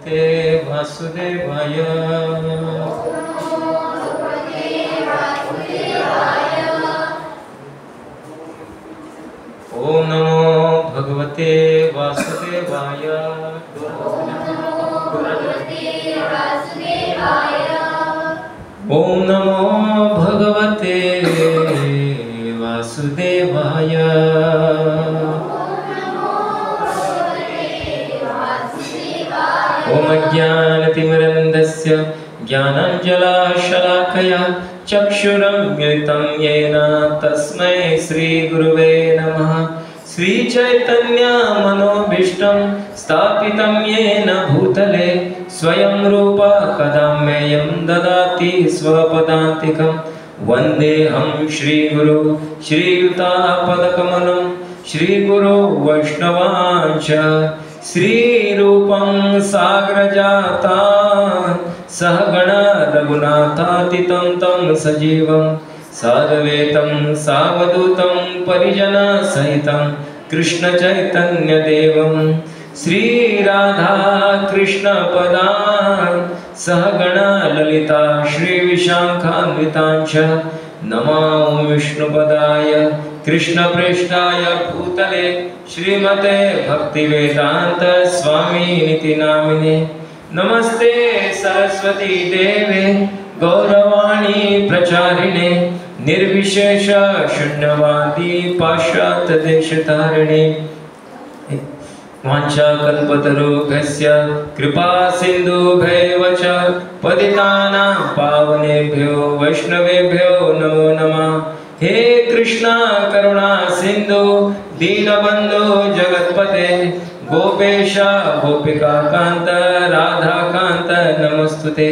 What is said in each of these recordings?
ते वासुदेवाय। ओम नमो भगवते वासुदेवाय। ओम नमो भगवते वासुदेवाय। ओम ज्ञानतिमिरन्धस्य ज्ञानाञ्जनशलाकया चक्षुरुन्मिलितं येन तस्मै श्रीगुरुवे नमः। श्रीचैतन्यमनोभीष्टं स्थापितं येन भूतले स्वयं रूप कदा मह्यं ददाति स्वपदान्तिकं। वन्देऽहं श्रीगुरु श्रीयुतापदकमलं श्रीगुरो वैष्णवांश्च श्रीरूपं साग्रजाता सहगण रघुनाथातितं तं सजीवं साद्वैतं सावधूतं परिजनसहितं कृष्णचैतन्यदेवं श्रीराधा कृष्णपदान् सहगण ललिता श्रीविशाखान्वितांश्च नमो विष्णुपदाय कृष्णप्रेष्ठाय भूतले श्रीमते भक्तिवेदांत स्वामिनिति नामिने। नमस्ते सरस्वती देवे गौरवाणी प्रचारिणे निर्विशेष शून्यवादी पाश्चात्य देशतारिणे। वाञ्छाकल्पतरुभ्यश्च कृपा सिन्धुभ्यैव च पतितानां पावनेभ्यो वैष्णवेभ्यो नमो नमः। हे कृष्णा करुणा सिंधु दीनबंधु जगतपते गोपेश गोपिका कांत राधा कांत नमस्तुते।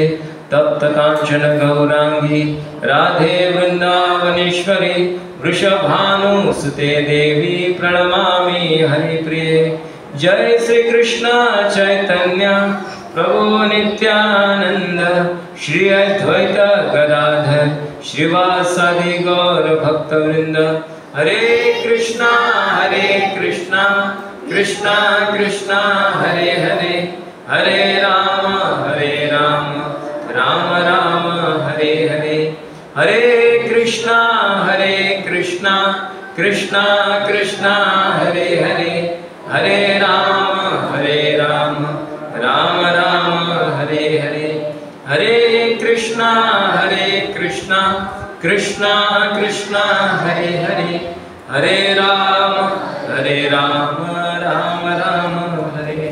तप्त कांचन गौरांगी राधे वृंदावनेश्वरी वृषभानुसुते देवी प्रणमामि हरिप्रिये। जय श्री कृष्ण चैतन्य प्रभु नित्यानंद श्री अद्वैत गदाधर श्रीवासादि गौर भक्तवृंद। हरे कृष्णा कृष्णा कृष्णा हरे हरे हरे राम राम राम हरे हरे। हरे कृष्णा कृष्णा कृष्णा हरे हरे हरे राम राम हरे हरे। हरे कृष्णा कृष्णा कृष्णा हरे हरे हरे राम राम हरे हरे।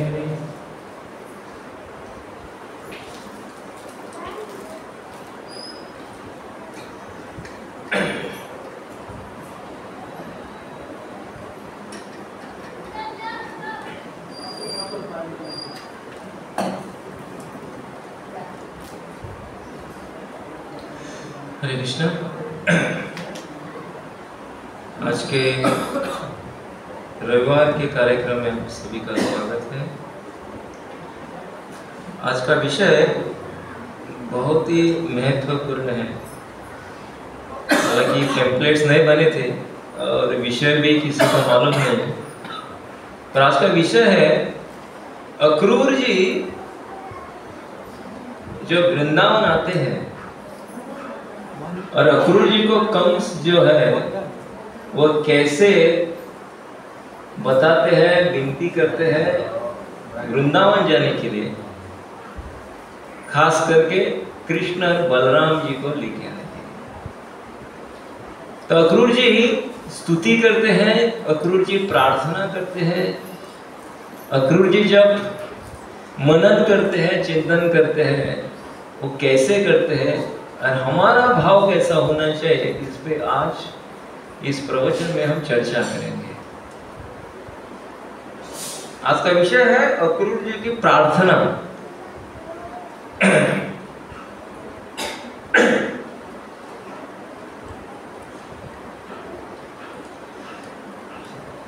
हरे कृष्ण। आज के रविवार के कार्यक्रम में आप सभी का स्वागत है। आज का विषय बहुत ही महत्वपूर्ण है। हालांकि टेम्पलेट्स नहीं बने थे और विषय भी किसी को मालूम नहीं है, पर आज का विषय है अक्रूर जी जो वृंदावन आते हैं और अक्रूर जी को कंस जो है वो कैसे बताते हैं, विनती करते हैं वृंदावन जाने के लिए, खास करके कृष्ण और बलराम जी को लेके आने के लिए। तो अक्रूर जी स्तुति करते हैं, अक्रूर जी प्रार्थना करते हैं, अक्रूर जी जब मनन करते हैं, चिंतन करते हैं, वो कैसे करते हैं और हमारा भाव कैसा होना चाहिए, इस पे आज इस प्रवचन में हम चर्चा करेंगे। आज का विषय है अक्रूर जी की प्रार्थना।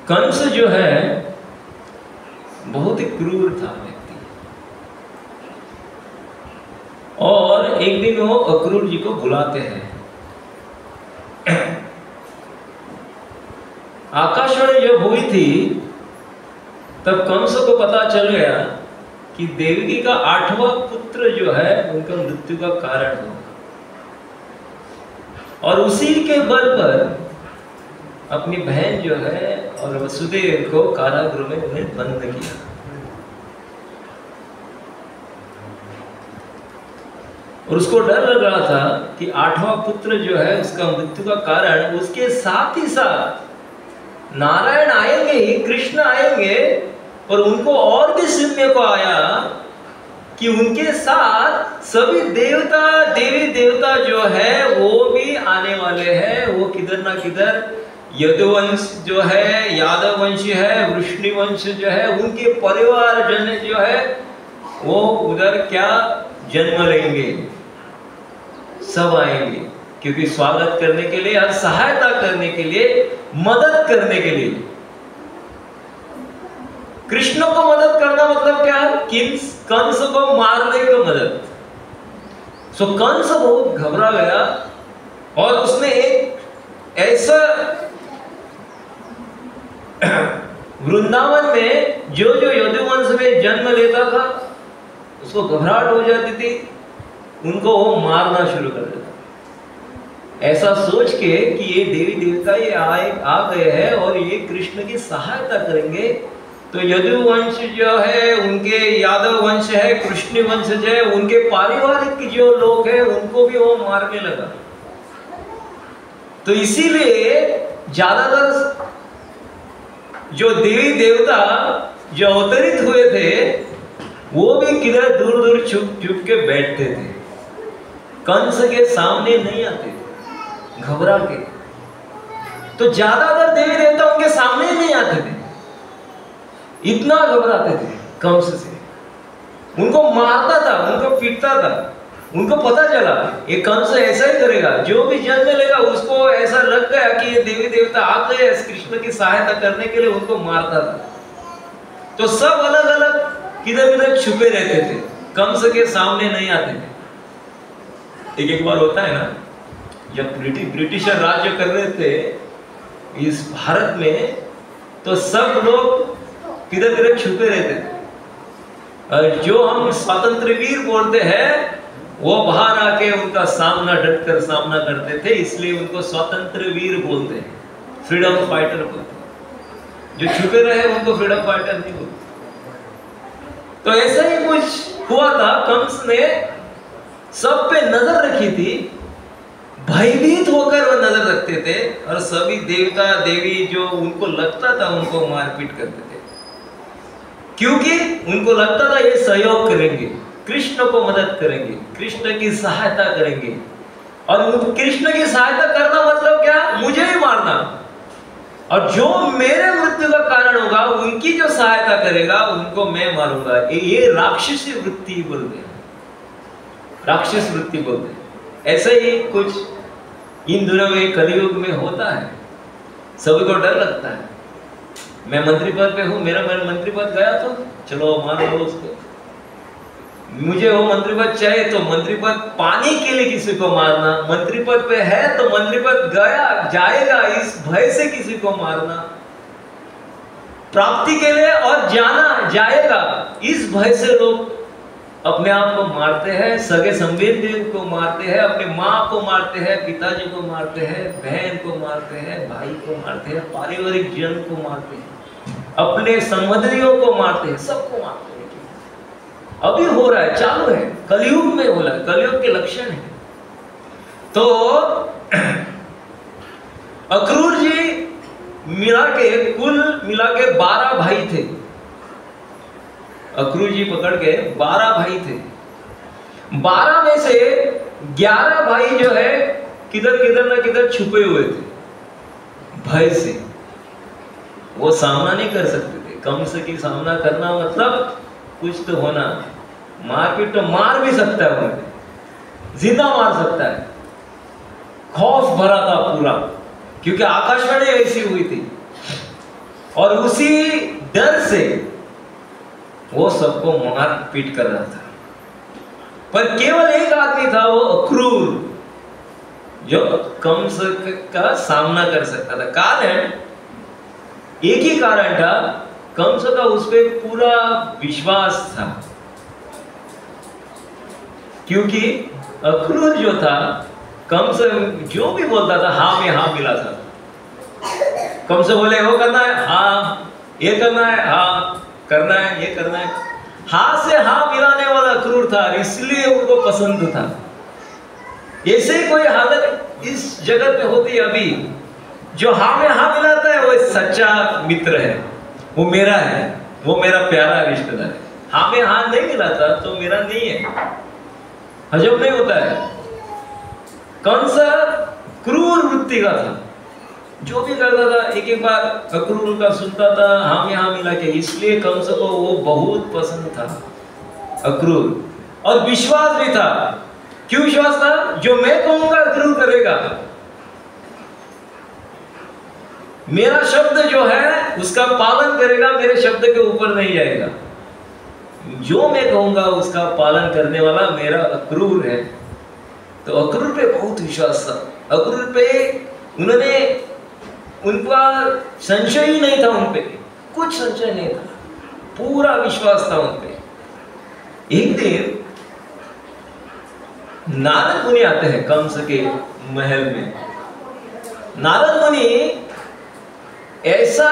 कंस जो है बहुत ही क्रूर था व्यक्ति, और एक दिन वो अक्रूर जी को बुलाते हैं। आकाशवाणी जब हुई थी तब कंस को पता चल गया कि देवकी का 8वां पुत्र जो है उनका मृत्यु का कारण हो, और उसी के बल पर अपनी बहन जो है और वसुदेव को कारागृह में उन्हें बंद किया। और उसको डर लग रहा था कि 8वां पुत्र जो है उसका मृत्यु का कारण, उसके साथ ही साथ नारायण आएंगे ही, कृष्ण आएंगे, और उनको और भी सुनने को आया कि उनके साथ सभी देवता देवी देवता जो है वो भी आने वाले हैं। वो किधर ना किधर यदुवंश जो है, यादव वंश है, वृष्णि वंश जो है, उनके परिवार जन जो है वो उधर क्या जन्म लेंगे, सब आएंगे, क्योंकि स्वागत करने के लिए और सहायता करने के लिए, मदद करने के लिए। कृष्ण को मदद करना मतलब क्या है? कंस को मारने की मदद। सो कंस बहुत घबरा गया और उसने एक ऐसा वृंदावन में जो यदुवंश में जन्म लेता था उसको घबराहट हो जाती थी, उनको वो मारना शुरू कर देता। ऐसा सोच के कि ये देवी देवता ये आ गए हैं और ये कृष्ण की सहायता करेंगे, तो यदुवंश जो है, उनके यादव वंश है, कृष्ण वंश है, उनके पारिवारिक जो लोग हैं उनको भी वो मारने लगा। तो इसीलिए ज्यादातर जो देवी देवता जो अवतरित हुए थे वो भी किधर दूर दूर छुप छुप के बैठते थे, कंस के सामने नहीं आते थे, घबरा के। तो ज्यादातर देवी देवता उनके सामने नहीं आते थे, इतना घबराते थे कंस से, उनको मारता था, उनको पीटता था। उनको पता चला ये कंस ऐसा ही करेगा, जो भी जन्म लेगा उसको ऐसा लग गया कि ये देवी देवता आ गए कृष्ण की सहायता करने के लिए, उनको मारता था। तो सब अलग अलग किधर किधर छुपे रहते थे, कंस के सामने नहीं आते थे। एक बार होता है ना, जब ब्रिटिशर राज्य कर रहे थे इस भारत में, तो सब लोग किधर किधर छुपे रहते थे, और जो हम स्वतंत्र वीर बोलते हैं वो बाहर आके उनका सामना डटकर सामना करते थे, इसलिए उनको स्वतंत्र वीर बोलते हैं, फ्रीडम फाइटर बोलते हैं। जो छुपे रहे उनको फ्रीडम फाइटर नहीं बोलते। तो ऐसा ही कुछ हुआ था, कंस ने सब पे नजर रखी थी, भयभीत होकर वो नजर रखते थे, और सभी देवता देवी जो उनको लगता था उनको मारपीट करते थे, क्योंकि उनको लगता था ये सहयोग करेंगे, कृष्ण को मदद करेंगे, कृष्ण की सहायता करेंगे। और कृष्ण की सहायता करना मतलब क्या? मुझे ही मारना, और जो मेरे मृत्यु का कारण होगा उनकी जो सहायता करेगा उनको मैं मारूंगा। ये राक्षसी वृत्ति बोलते हैं, राक्षस वृत्ति बोलते हैं। ऐसे ही कुछ इन दिनों में कलयुग में होता है, सभी को डर लगता है। मैं मंत्री पद पे हूं, मेरा मंत्री पद गया तो चलो मार लो उसको, मुझे वो मंत्री पद चाहिए तो मंत्री पद पाने के लिए किसी को मारना, मंत्री पद पे है तो मंत्री पद गया जाएगा इस भय से किसी को मारना, प्राप्ति के लिए और जाना जाएगा इस भय से लोग अपने आप को मारते हैं, सगे संबंधी को मारते हैं, अपने माँ को मारते हैं, पिताजी को मारते हैं, बहन को मारते हैं, भाई को मारते हैं, पारिवारिक जन को मारते हैं, अपने संबंधियों को मारते हैं, सबको मारते हैं। अभी हो रहा है, चालू है, कलयुग में हो रहा है, कलयुग के लक्षण है। तो अक्रूर जी कुल मिला के 12 भाई थे। अक्रूर जी पकड़ के 12 भाई थे। 12 में से 11 भाई जो है किधर किधर ना किधर छुपे हुए थे, भय से वो सामना नहीं कर सकते थे। कंस की सामना करना मतलब कुछ तो होना, मारपीट तो मार भी सकता है, उन्हें जिंदा मार सकता है। खौफ भरा था पूरा, क्योंकि आकाशवाणी ऐसी हुई थी, और उसी डर से वो सबको मार पीट कर रहा था। पर केवल एक आदमी था, वो अक्रूर, जो कंस का सामना कर सकता था। कारण एक ही कारण था, कंस का उस पर पूरा विश्वास था क्योंकि अक्रूर जो था कंस जो भी बोलता था हाँ में हाँ मिला था। कंस बोले वो करना है हाँ, ये करना है हाँ, करना है ये करना है, हाँ से हाँ मिलाने वाला अक्रूर था, इसलिए उनको पसंद था। ऐसे ही कोई हालत इस जगत में होती है अभी, जो हाँ में हाँ मिलाता है वो सच्चा मित्र है, वो मेरा है, वो मेरा प्यारा रिश्तेदार है। हाँ में हाँ नहीं मिलाता तो मेरा नहीं है, हजम नहीं होता है। कंस क्रूर वृत्ति का था, जो भी करता था एक एक बार अक्रूर का सुनता था हाँ में हाँ मिला के, इसलिए कंस को वो बहुत पसंद था अक्रूर। और विश्वास भी था। क्यों विश्वास था? जो मैं कहूंगा अक्रूर करेगा, मेरा शब्द जो है उसका पालन करेगा, मेरे शब्द के ऊपर नहीं जाएगा। जो मैं कहूंगा उसका पालन करने वाला मेरा अक्रूर है। तो अक्रूर पे बहुत विश्वास था। अक्रूर पे उन्होंने, उनका संशय ही नहीं था, उन पे कुछ संशय नहीं था, पूरा विश्वास था उन पे। एक दिन नारद मुनि आते हैं कंस के महल में। नारद मुनि ऐसा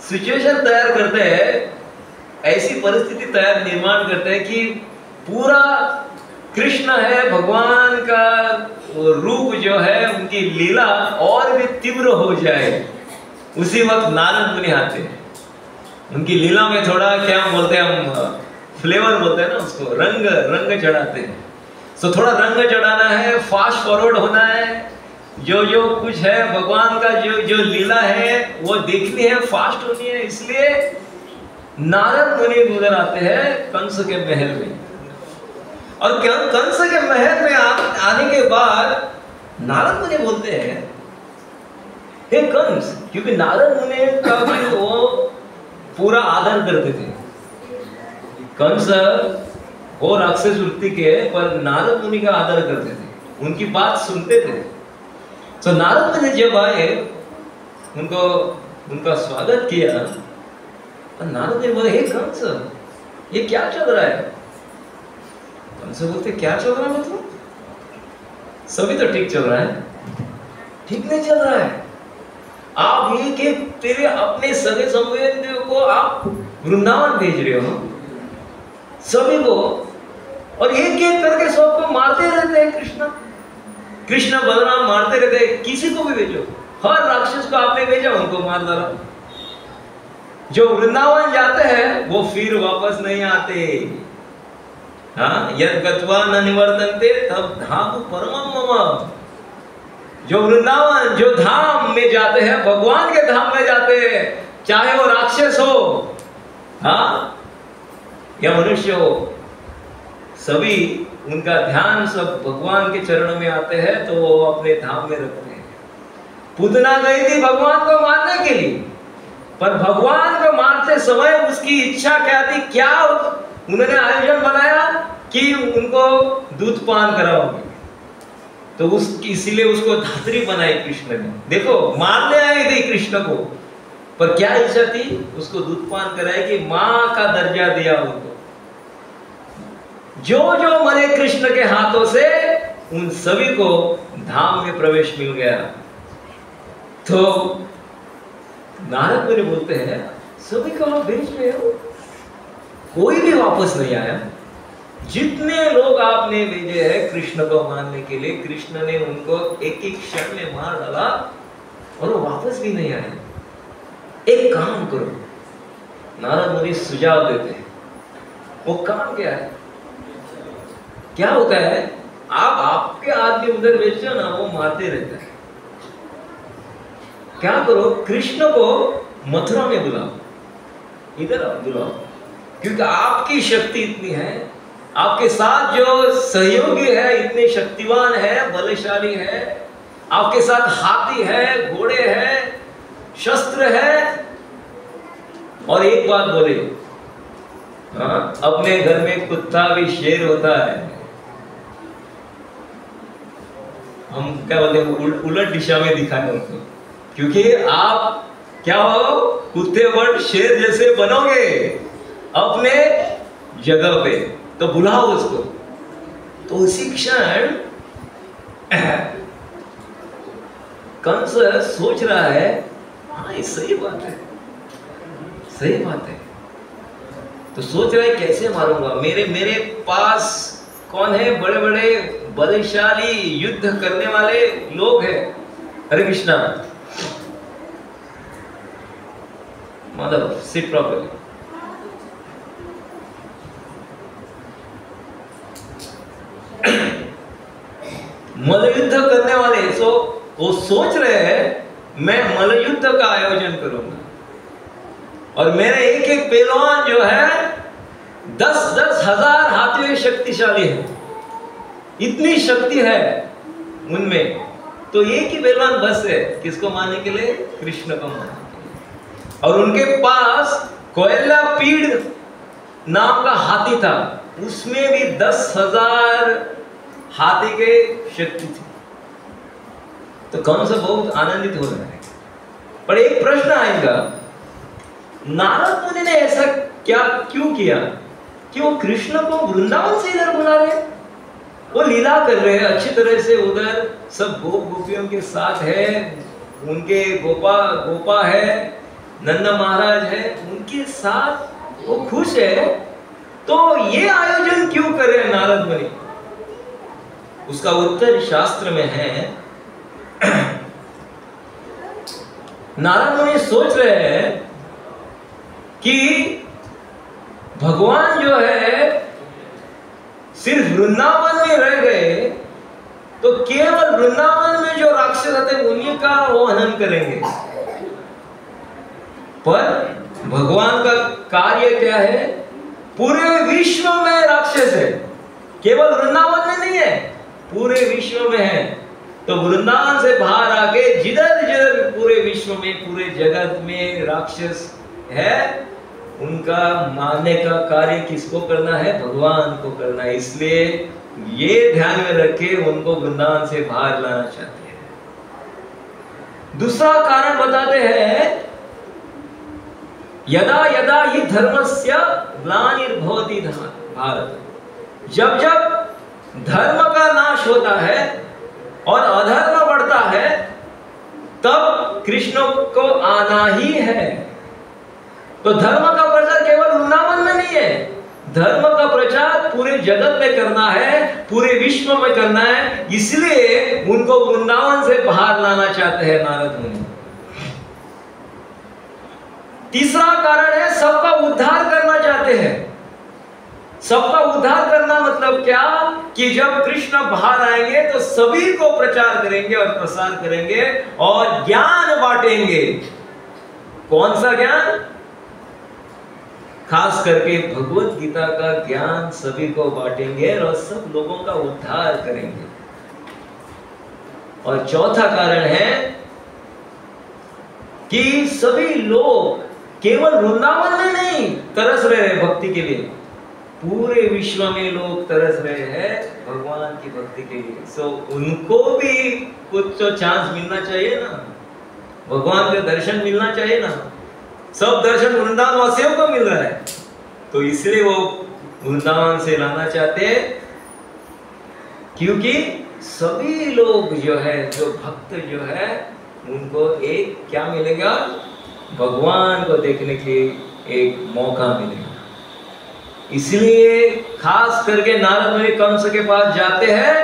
सिचुएशन तैयार करते हैं, ऐसी परिस्थिति तैयार निर्माण करते हैं कि पूरा कृष्ण है, भगवान का रूप जो है, उनकी लीला और भी तीव्र हो जाए। उसी वक्त नारद मुनि आते हैं, उनकी लीला में थोड़ा क्या बोलते हैं हम, फ्लेवर बोलते हैं ना उसको, रंग चढ़ाते हैं। तो थोड़ा रंग चढ़ाना है, फास्ट फॉरवर्ड होना है, जो जो कुछ है भगवान का जो लीला है वो देखनी है, फास्ट होनी है। इसलिए नारद मुनि उधर आते हैं कंस के महल में। और कंस के महल में आने के बाद नारद मुनि बोलते हैं हे कंस, क्योंकि नारद मुनि का भी वो पूरा आदर करते थे। कंस वो राक्षस वृत्ति के, पर नारद मुनि का आदर करते थे, उनकी बात सुनते थे। तो नारद मुनि जब आए, उनको उनका स्वागत किया, और नारद मुनि बोले हे कंस, ये क्या चल रहा है? कंस बोलते क्या चल रहा है मतलब? सभी तो ठीक चल रहा है। ठीक नहीं चल रहा है। आप ये कि तेरे अपने सगे संबंधियों को आप वृंदावन भेज रहे हो सभी को, और एक एक करके सबको मारते रहते हैं। कृष्ण बलराम मारते रहते हैं, किसी को भी भेजो, हर राक्षस को आपने भेजा, उनको मार डाला। जो वृंदावन जाते हैं वो फिर वापस नहीं आते। हाँ, यद गत्वा न निवर्तन्ते तब धाम परमम मम। जो वृंदावन, जो धाम में जाते हैं, भगवान के धाम में जाते हैं, चाहे वो राक्षस हो हाँ या मनुष्य हो, सभी उनका ध्यान सब भगवान के चरणों में आते हैं, तो वो अपने धाम में रखते हैं। पूतना गई थी भगवान को मारने के लिए, पर भगवान को मारते समय उसकी इच्छा क्या थी? क्या उन्होंने आयोजन बनाया कि उनको दूध पान कराओगे, तो इसीलिए उसको धात्री बनाई कृष्ण ने। देखो, मारने आए थे कृष्ण को, पर क्या इच्छा थी? उसको दूध पान कराए कि मां का दर्जा दिया उनको। जो जो मरे कृष्ण के हाथों से, उन सभी को धाम में प्रवेश मिल गया। तो नारद मुनि बोलते हैं सभी को आप भेज रहे हो, कोई भी वापस नहीं आया। जितने लोग आपने भेजे हैं कृष्ण को मारने के लिए, कृष्ण ने उनको एक एक क्षण में मार डाला और वो वापस भी नहीं आए। एक काम करो, नारद मुनि सुझाव देते हैं। वो काम क्या है? क्या होता है, आप आपके आदमी उधर भेजो ना, वो मारते रहते हैं। क्या करो, कृष्ण को मथुरा में बुलाओ, इधर आप बुलाओ, क्योंकि आपकी शक्ति इतनी है, आपके साथ जो सहयोगी है इतने शक्तिवान है, बलशाली है, आपके साथ हाथी है, घोड़े है, शस्त्र है। और एक बात बोले, अपने घर में कुत्ता भी शेर होता है। हम क्या बोलते हैं, उलट दिशा में दिखाए उनको, क्योंकि आप क्या हो, कुत्ते बट शेर जैसे बनोगे अपने जगह पे, तो बुलाओ उसको। तो उसी क्षण कंस सोच रहा है, हाँ ये सही बात है, सही बात है। तो सोच रहा है कैसे मारूंगा, मेरे पास कौन है, बड़े बड़े बलशाली युद्ध करने वाले लोग हैं। हरे कृष्णा, मदर सिट प्रॉपर्ली। मल्लयुद्ध करने वाले, वो सोच रहे हैं मैं मल्लयुद्ध का आयोजन करूंगा और मेरे एक एक पहलवान जो है 10-10 हजार हाथियों शक्तिशाली है, इतनी शक्ति है उनमें। तो एक ही पहलवान बस है किसको मारने के लिए, कृष्ण को मारने के लिए। और उनके पास कोयला पीड़ नाम का हाथी था, उसमें भी 10,000 हाथी के शक्ति थी। तो कंस बहुत आनंदित हो रहा है। पर एक प्रश्न आएगा, नारद मुनि ने ऐसा क्यों किया कि वो कृष्ण को वृंदावन से इधर बुला रहे? वो लीला कर रहे हैं अच्छी तरह से, उधर सब गोप गोपियों के साथ है, उनके गोपा है, नंद महाराज है, उनके साथ वो खुश है। तो ये आयोजन क्यों कर रहे हैं नारद मुनि? उसका उत्तर शास्त्र में है। नारद मुनि सोच रहे हैं कि भगवान जो है सिर्फ वृंदावन में रह गए तो केवल वृंदावन में जो राक्षस थे उन्हीं का वो हनन करेंगे। पर भगवान का कार्य क्या है, पूरे विश्व में राक्षस है, केवल वृंदावन में नहीं है, पूरे विश्व में है। तो वृंदावन से बाहर आके जिधर जिधर पूरे विश्व में, पूरे जगत में राक्षस है, उनका मारने का कार्य किसको करना है, भगवान को करना है। इसलिए ये ध्यान में रखे उनको वृंदावन से बाहर लाना चाहते हैं। दूसरा कारण बताते हैं, यदा यदा हि धर्मस्य ग्लानिर्भवति भारत, जब जब धर्म का नाश होता है और अधर्म बढ़ता है तब कृष्ण को आना ही है। तो धर्म का प्रचार केवल वृंदावन में नहीं है, धर्म का प्रचार पूरे जगत में करना है, पूरे विश्व में करना है। इसलिए उनको वृंदावन से बाहर लाना चाहते हैं नारद मुनि। तीसरा कारण है, सबका उद्धार करना चाहते हैं। सबका उद्धार करना मतलब क्या, कि जब कृष्ण बाहर आएंगे तो सभी को प्रचार करेंगे और प्रसार करेंगे और ज्ञान बांटेंगे। कौन सा ज्ञान? खास करके भगवत गीता का ज्ञान सभी को बांटेंगे और सब लोगों का उद्धार करेंगे। और चौथा कारण है कि सभी लोग केवल वृंदावन में नहीं तरस रहे हैं भक्ति के लिए, पूरे विश्व में लोग तरस रहे हैं भगवान की भक्ति के लिए। सो उनको भी कुछ तो चांस मिलना चाहिए ना, भगवान का दर्शन मिलना चाहिए ना। सब दर्शन वृंदावन वासियों को मिल रहा है, तो इसलिए वो वृंदावन से लाना चाहते हैं, क्योंकि सभी लोग जो है, जो भक्त जो है, उनको एक क्या मिलेगा, भगवान को देखने के एक मौका मिलेगा। इसलिए खास करके नारद मुनि कंस के पास जाते हैं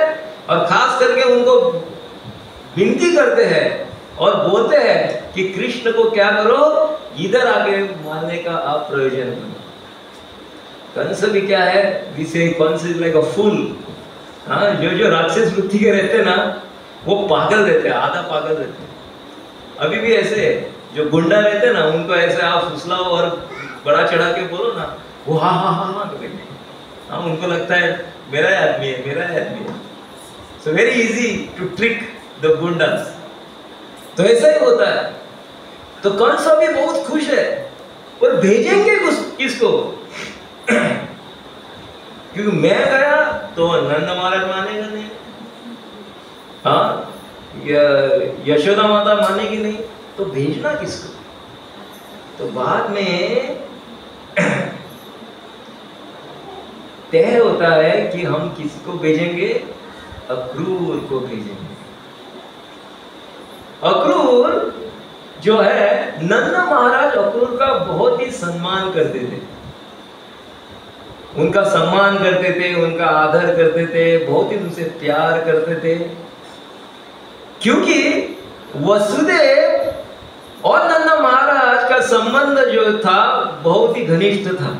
और खास करके उनको विनती करते हैं और बोलते हैं कि कृष्ण को क्या करो, इधर आके मारने का आप प्रयोजन करो। कंस भी क्या है, विषय कंस इज लाइक अ फूल। हाँ, जो राक्षस वृत्ति के रहते हैं ना, वो पागल रहते हैं, आधा पागल रहते हैं। अभी भी ऐसे जो गुंडा रहते हैं ना, उनको ऐसे आप फुसलाओ और बड़ा चढ़ा के बोलो ना, वो हाँ हाँ हाँ हाँ करेंगे। हाँ, उनको लगता है मेरा आदमी है, मेरा आदमी है। So very easy to trick the goondas. तो ऐसा ही होता है। तो कंस भी बहुत खुश है, और भेजेंगे किसको? क्योंकि मैं गया तो नंद महाराज मानेगा नहीं, हाँ, यशोदा माता मानेगी नहीं, तो भेजना किसको? तो बाद में तय होता है कि हम किसको भेजेंगे, अक्रूर को भेजेंगे। अक्रूर जो है, नंद महाराज अक्रूर का बहुत ही सम्मान करते थे, उनका सम्मान करते थे, उनका आदर करते थे, बहुत ही उनसे प्यार करते थे, क्योंकि वसुदेव और नंद महाराज का संबंध जो था बहुत ही घनिष्ठ था।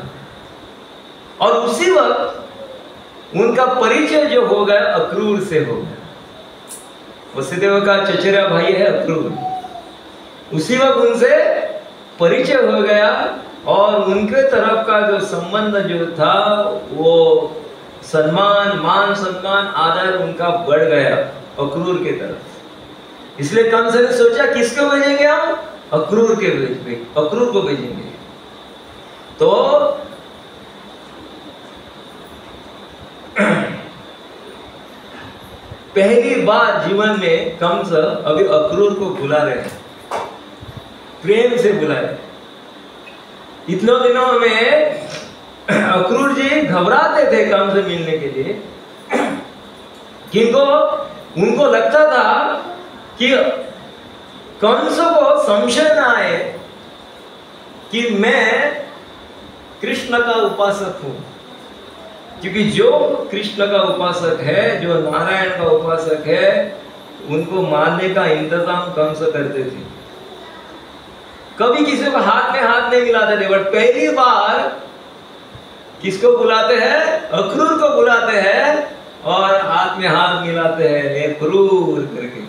और उसी वक्त उनका परिचय जो हो गया अक्रूर से हो गया। वसुदेव का चचेरा भाई है अक्रूर, उसी वक्त उनसे परिचय हो गया और उनके तरफ का जो संबंध जो था वो सम्मान, मान सम्मान, आदर उनका बढ़ गया अक्रूर के तरफ। इसलिए कंस ने सोचा किसको भेजेंगे हम, अक्रूर को भेजेंगे। तो पहली बार जीवन में कंस अभी अक्रूर को बुला रहे हैं, प्रेम से बुलाए। इतने दिनों में अक्रूर जी घबराते थे कंस से मिलने के लिए, किंतु उनको लगता था कि कंस को संशय न आए कि मैं कृष्ण का उपासक हूं, क्योंकि जो कृष्ण का उपासक है, जो नारायण का उपासक है, उनको मारने का इंतजाम कंस करते थे। कभी किसी को हाथ में हाथ नहीं मिलाते थे, बट पहली बार किसको बुलाते हैं, अक्रूर को बुलाते हैं और हाथ में हाथ मिलाते हैं, अक्रूर करके।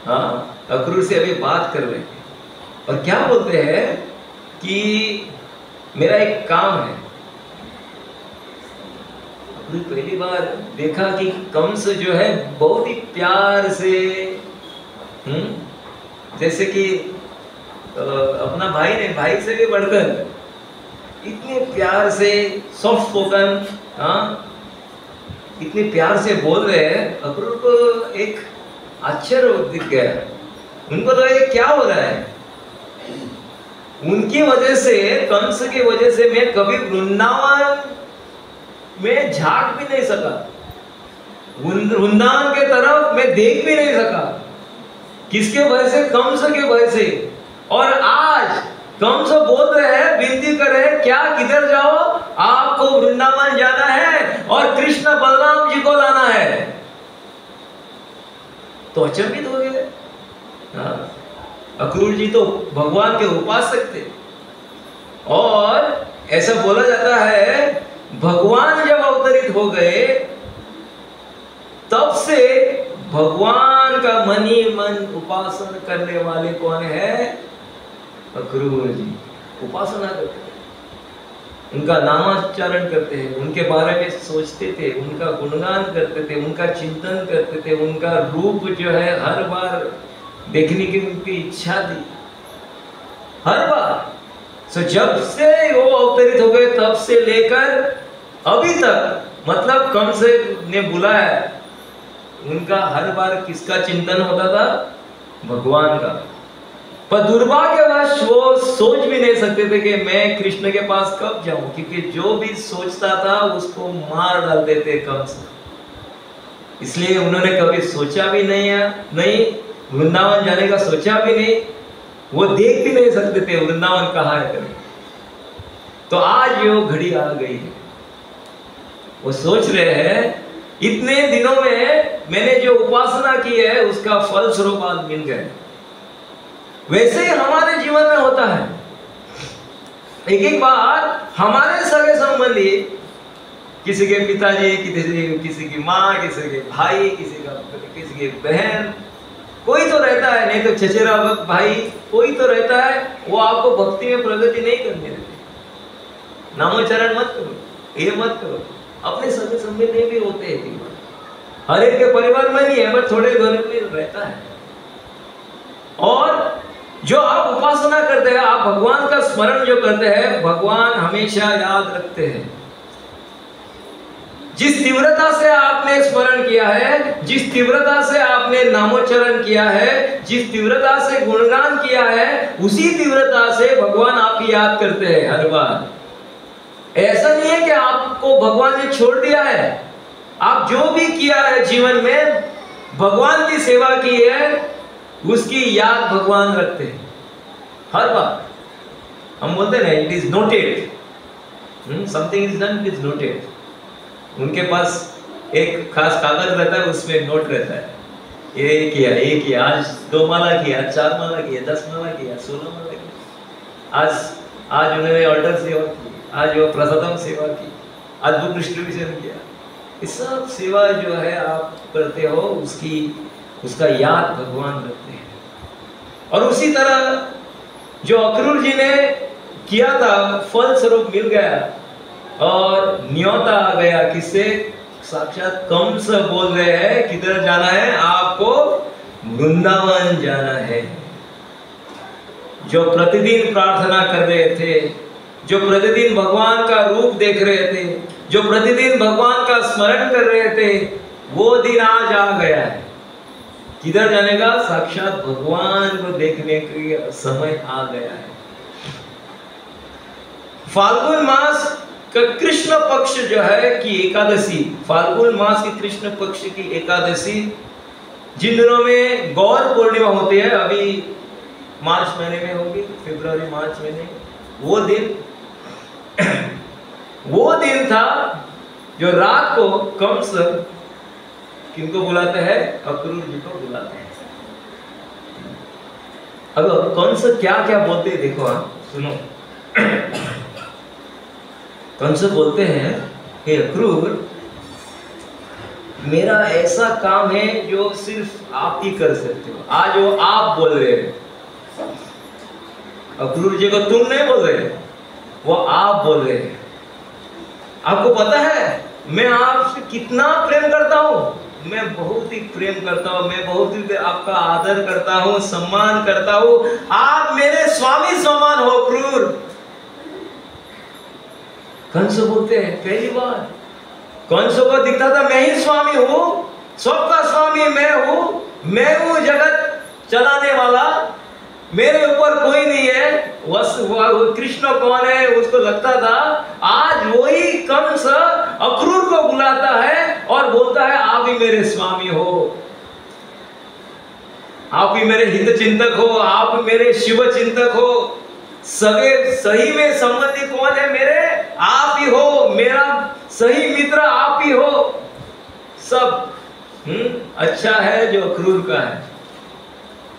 हाँ, अक्रूर से अभी बात कर रहे हैं और क्या बोलते हैं कि मेरा एक काम है। अक्रूर पहली बार देखा कि कंस जो है बहुत ही प्यार से, जैसे कि अपना भाई ने, भाई से भी बढ़कर इतने प्यार से, सॉफ्ट स्पोकन, इतने प्यार से बोल रहे हैं। अक्रूर को एक आश्चर्य दिख गया, उनको तो ये क्या हो रहा है। उनकी वजह से, कंस की वजह से मैं कभी वृंदावन में झांक भी नहीं सका, वृंदावन के तरफ मैं देख भी नहीं सका। किसके भय से, कंस के भय से। और आज कंस बोल रहे हैं, विनती कर रहे हैं, क्या किधर जाओ, आपको वृंदावन जाना है और कृष्ण बलराम जी को लाना है। तो अचंभित हो गए। अक्रूर जी तो भगवान के उपासक थे और ऐसा बोला जाता है भगवान जब अवतरित हो गए तब से भगवान का मन ही मन उपासना करने वाले कौन है, अक्रूर जी। उपासना करते हैं, उनका नामोच्चारण करते हैं, उनके बारे में सोचते थे, उनका गुणगान करते थे, उनका चिंतन करते थे, उनका रूप जो है हर बार देखने की उनकी इच्छा थी, हर बार। सो जब से वो अवतरित हो गए तब से लेकर अभी तक, मतलब कंस ने बुलाया, उनका हर बार किसका चिंतन होता था, भगवान का। पर दुर्भाग्यवश वो सोच भी नहीं सकते थे कि मैं कृष्ण के पास कब जाऊं, क्योंकि जो भी सोचता था उसको मार डालते थे कंस। इसलिए उन्होंने कभी सोचा भी नहीं वृंदावन जाने का सोचा भी नहीं, वो देख भी नहीं सकते थे वृंदावन कहाँ है करके। तो आज वो घड़ी आ गई है, वो सोच रहे हैं इतने दिनों में मैंने जो उपासना की है उसका फल स्वरूप आज मिल गए। वैसे ही हमारे जीवन में होता है, एक एक बार हमारे सगे संबंधी, किसी के पिताजी, किसी की माँ, किसी के भाई, किसी की बहन, कोई तो रहता है, नहीं तो चचेरा भाई, कोई तो रहता है, वो आपको भक्ति में प्रगति नहीं करने देते। नामोच्चारण मत करो, ये मत करो। अपने सगे संबंधी भी होते हैं, हर एक के परिवार में नहीं है, पर थोड़े घर में रहता है। और जो आप उपासना करते हैं, आप भगवान का स्मरण जो करते हैं, भगवान हमेशा याद रखते हैं। जिस तीव्रता से आपने स्मरण किया है, जिस तीव्रता से आपने नामोच्चारण किया है, जिस तीव्रता से गुणगान किया है, उसी तीव्रता से भगवान आपकी याद करते हैं हर बार। ऐसा नहीं है कि आपको भगवान ने छोड़ दिया है। आप जो भी किया है जीवन में, भगवान की सेवा की है, उसकी याद भगवान रखते हैं हर बार। हम बोलते हैं it is noted, something is done, it is noted. उनके पास एक खास कागज रहता है, उसमें नोट रहता है, ये किया, आज 2 माला किया, 4 माला किया, 10 माला किया, 16 माला किया, आज उन्होंने ऑल्टर सेवा की, आज वो प्रसादम सेवा की, आज बुक डिस्ट्रीब्यूशन किया। ये सब सेवा जो है आप करते हो, उसका याद भगवान रखते हैं। और उसी तरह जो अक्रूर जी ने किया था, फल स्वरूप मिल गया और न्योता आ गया। किससे? साक्षात कंस बोल रहे हैं किधर जाना है आपको? वृंदावन जाना है। जो प्रतिदिन प्रार्थना कर रहे थे, जो प्रतिदिन भगवान का रूप देख रहे थे, जो प्रतिदिन भगवान का स्मरण कर रहे थे, वो दिन आज आ गया है। किधर जाने का? साक्षात भगवान को देखने का समय आ गया है। फाल्गुन मास का कृष्ण पक्ष जो है कि एकादशी, फाल्गुन मास की कृष्ण पक्ष की एकादशी, जिन दिनों में गौर पूर्णिमा होती है, अभी मार्च महीने में होगी, फरवरी मार्च महीने, वो दिन था जो रात को कंस किनको बुलाते हैं? अक्रूर जी को बुलाते हैं। अब कंस क्या क्या बोलते हैं देखो, आप सुनो। कंस बोलते हैं, हे अक्रूर, मेरा ऐसा काम है जो सिर्फ आप ही कर सकते हो। आज वो आप बोल रहे हैं, अक्रूर जी को तुम नहीं बोल रहे, वो आप बोल रहे हैं। आपको पता है मैं आपसे कितना प्रेम करता हूं? मैं बहुत ही प्रेम करता हूं, मैं बहुत ही आपका आदर करता हूं, सम्मान करता हूं। आप मेरे स्वामी समान हो अक्रूर। कंस बोलते हैं, पहली बार कंस को दिखता था मैं ही स्वामी हूं, सबका स्वामी मैं हूं जगत चलाने वाला, मेरे ऊपर कोई नहीं है। वो कृष्ण कौन है उसको लगता था। आज वही कंस अक्रूर को बुलाता है और बोलता है आप ही मेरे स्वामी हो, आप ही मेरे हित चिंतक हो, आप मेरे शिव चिंतक हो। सही में संबंधी कौन है मेरे? आप ही हो, मेरा सही मित्र आप ही हो। सब अच्छा है जो अक्रूर का है।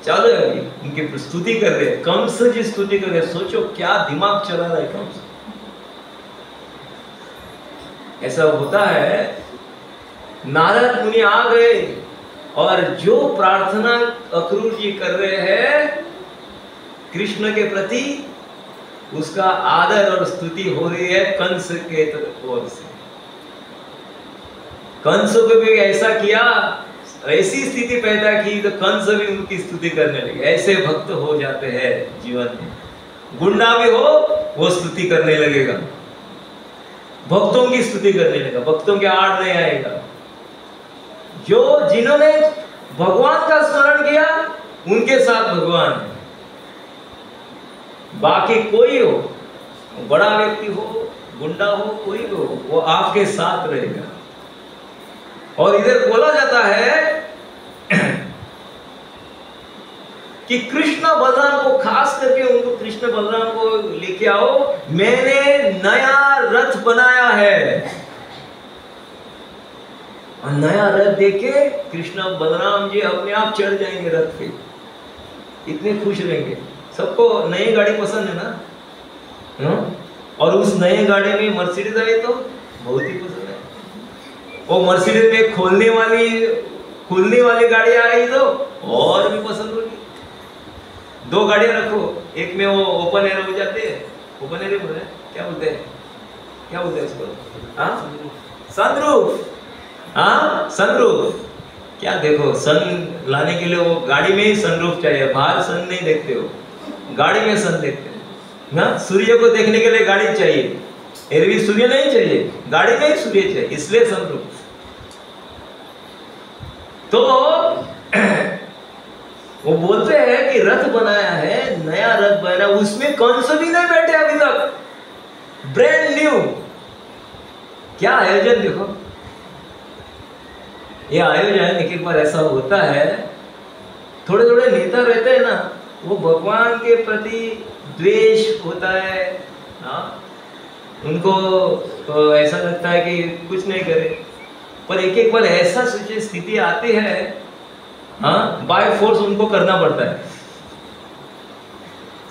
चलो अभी उनकी स्तुति कर रहे हैं, कंस जी स्तुति कर रहे हैं। सोचो क्या दिमाग चला रहा है कंस। ऐसा होता है, नारद मुनि आ गए और जो प्रार्थना अक्रूर जी कर रहे हैं कृष्ण के प्रति, उसका आदर और स्तुति हो रही है कंस के ओर से। कंस को भी ऐसा किया, ऐसी स्थिति पैदा की तो कंस भी उनकी स्तुति करने लगे। ऐसे भक्त हो जाते हैं जीवन में। गुंडा भी हो वो स्तुति करने लगेगा, भक्तों की स्तुति करने लगेगा, भक्तों के आड़ नहीं आएगा। जिन्होंने भगवान का स्मरण किया उनके साथ भगवान है। बाकी कोई हो, बड़ा व्यक्ति हो, गुंडा हो, कोई भी हो, वो आपके साथ रहेगा। और इधर बोला जाता है कि कृष्ण बलराम को, खास करके उनको कृष्ण बलराम को लेके आओ, मैंने नया रथ बनाया है। और नया रथ देखे कृष्ण बलराम जी अपने आप चढ़ जाएंगे रथ पे, इतने खुश रहेंगे। सबको नई गाड़ी पसंद है ना? और उस नई गाड़ी में मर्सिडीज आई तो बहुत ही पसंद है। वो मर्सिडीज में खोलने वाली गाड़ी आई तो और भी पसंद होगी। 2 गाड़ियां रखो, एक में वो ओपन एयर हो जाते हैं, ओपन एयर बोलते हैं, क्या बोलते हैं इसको? सनरूफ। सनरूफ। क्या देखो, सन लाने के लिए वो गाड़ी में ही सनरूफ चाहिए, बाहर सन नहीं देखते हो, गाड़ी में सन देखते हैं ना। सूर्य को देखने के लिए गाड़ी चाहिए, एरवी सूर्य नहीं चाहिए, गाड़ी में ही सूर्य चाहिए, इसलिए सनरूफ। तो वो बोलते हैं कि रथ बनाया है, नया रथ बना, उसमें कंस भी नहीं बैठे अभी तक, ब्रांड न्यू क्या आयोजन देखो, ये आयोजन एक एक बार ऐसा होता है, थोड़े थोड़े नेता रहते हैं ना, वो भगवान के प्रति द्वेष होता है, हाँ, उनको तो ऐसा लगता है कि कुछ नहीं करे, पर एक एक बार ऐसा स्थिति आती है, हाँ, बाय फोर्स उनको करना पड़ता है,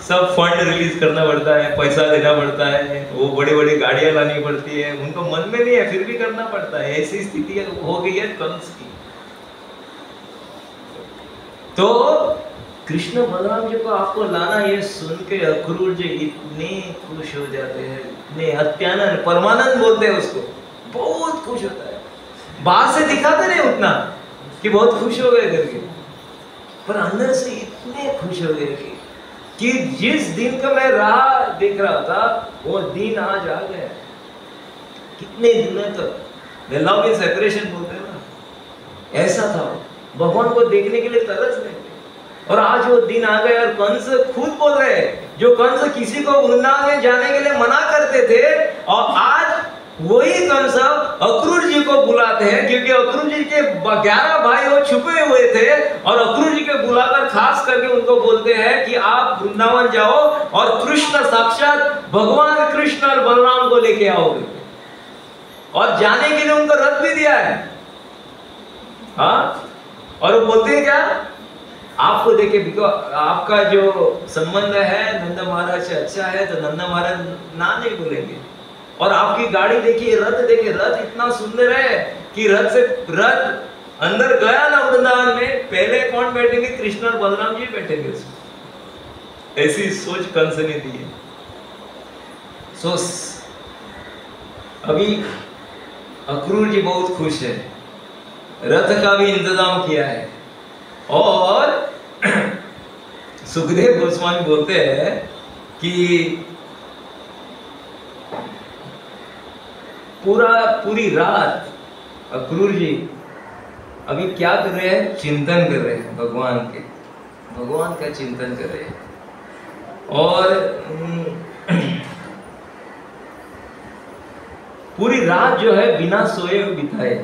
सब फंड रिलीज करना पड़ता है, पैसा देना पड़ता है, वो बड़ी बड़ी गाड़ियां लानी पड़ती है, उनको मन में नहीं है फिर भी करना पड़ता है, ऐसी स्थिति हो गई है कंस की। तो कृष्ण बलराम जी को आपको लाना, ये सुन के अक्रूर जी इतने खुश हो जाते हैं, इतने अत्यानंद, परमानंद बोलते हैं उसको, बहुत खुश होता है, बाहर से दिखाते नहीं उतना कि बहुत खुश हो गए करके, पर अंदर से इतने खुश हो गए कि जिस दिन का मैं राह देख रहा था वो दिन आज आ गया। कितने दिनों तक लव इन सेपरेशन बोलते हैं ना, ऐसा था, भगवान को देखने के लिए तरस रहे थे, और आज वो दिन आ गया। और कंस खुद बोल रहे हैं, जो कंस किसी को वृंदावन में जाने के लिए मना करते थे, और आज वही कंस अक्रूर जी को बुलाते हैं, क्योंकि अक्रूर जी के 11 भाई वो छुपे हुए थे, और अक्रूर जी को बुलाकर खास करके उनको बोलते हैं कि आप वृंदावन जाओ और कृष्ण, साक्षात भगवान कृष्ण और बलराम को लेके आओगे, और जाने के लिए उनको रथ भी दिया है, हाँ, और वो बोलते हैं क्या, आपको देखे आपका जो संबंध है नंद महाराज से अच्छा है, तो नंद महाराज ना नहीं बोलेंगे, और आपकी गाड़ी देखिए, रथ देखिए, रथ इतना सुंदर है कि रथ अंदर गया ना वृंदावन में, पहले कौन बैठेंगे, कृष्ण और बलराम जी बैठेंगे उसमें। ऐसी सोच कंस ने दी है। सो अभी अक्रूर जी बहुत खुश है, रथ का भी इंतजाम किया है, और सुखदेव गोस्वामी बोलते हैं कि पूरी रात अक्रूर जी अभी क्या कर रहे हैं, चिंतन कर रहे हैं, भगवान का चिंतन कर रहे हैं, और पूरी रात जो है बिना सोए बिताए,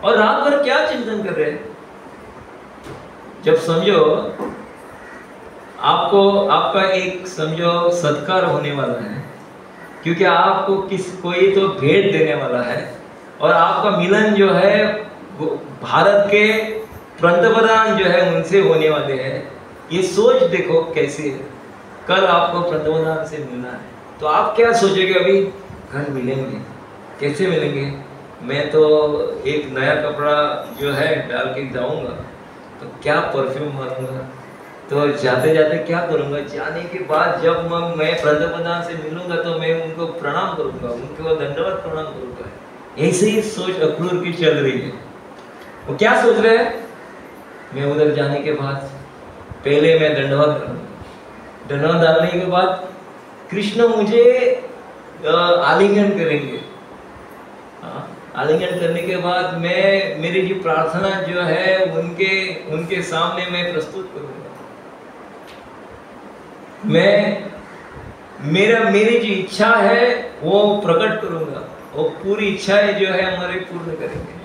और रात भर क्या चिंतन कर रहे हैं। जब समझो आपका एक समझो सत्कार होने वाला है, क्योंकि आपको कोई तो भेंट देने वाला है, और आपका मिलन जो है भारत के पंतप्रधान जो है उनसे होने वाले हैं। ये सोच देखो कैसी है, कल आपको पंतप्रधान से मिलना है, तो आप क्या सोचोगे, अभी घर मिलेंगे, कैसे मिलेंगे, मैं तो एक नया कपड़ा जो है डाल के जाऊंगा, तो क्या परफ्यूम मारूंगा, तो जाते जाते क्या करूंगा, जाने के बाद जब मैं पंतप्रधान से मिलूंगा तो मैं उनको प्रणाम करूंगा, उनको दंडवत प्रणाम करूंगा। ऐसे ही सोच अक्रूर की चल रही है। वो क्या सोच रहे हैं, मैं उधर जाने के बाद पहले मैं दंडवत डालने के बाद कृष्ण मुझे आलिंगन करेंगे, आलिंगन करने के बाद मैं मेरी जो प्रार्थना जो है उनके सामने मैं प्रस्तुत करूंगा, मेरी जो इच्छा है वो प्रकट करूंगा, वो पूरी इच्छाएं जो है हमारे पूर्ण करेंगे।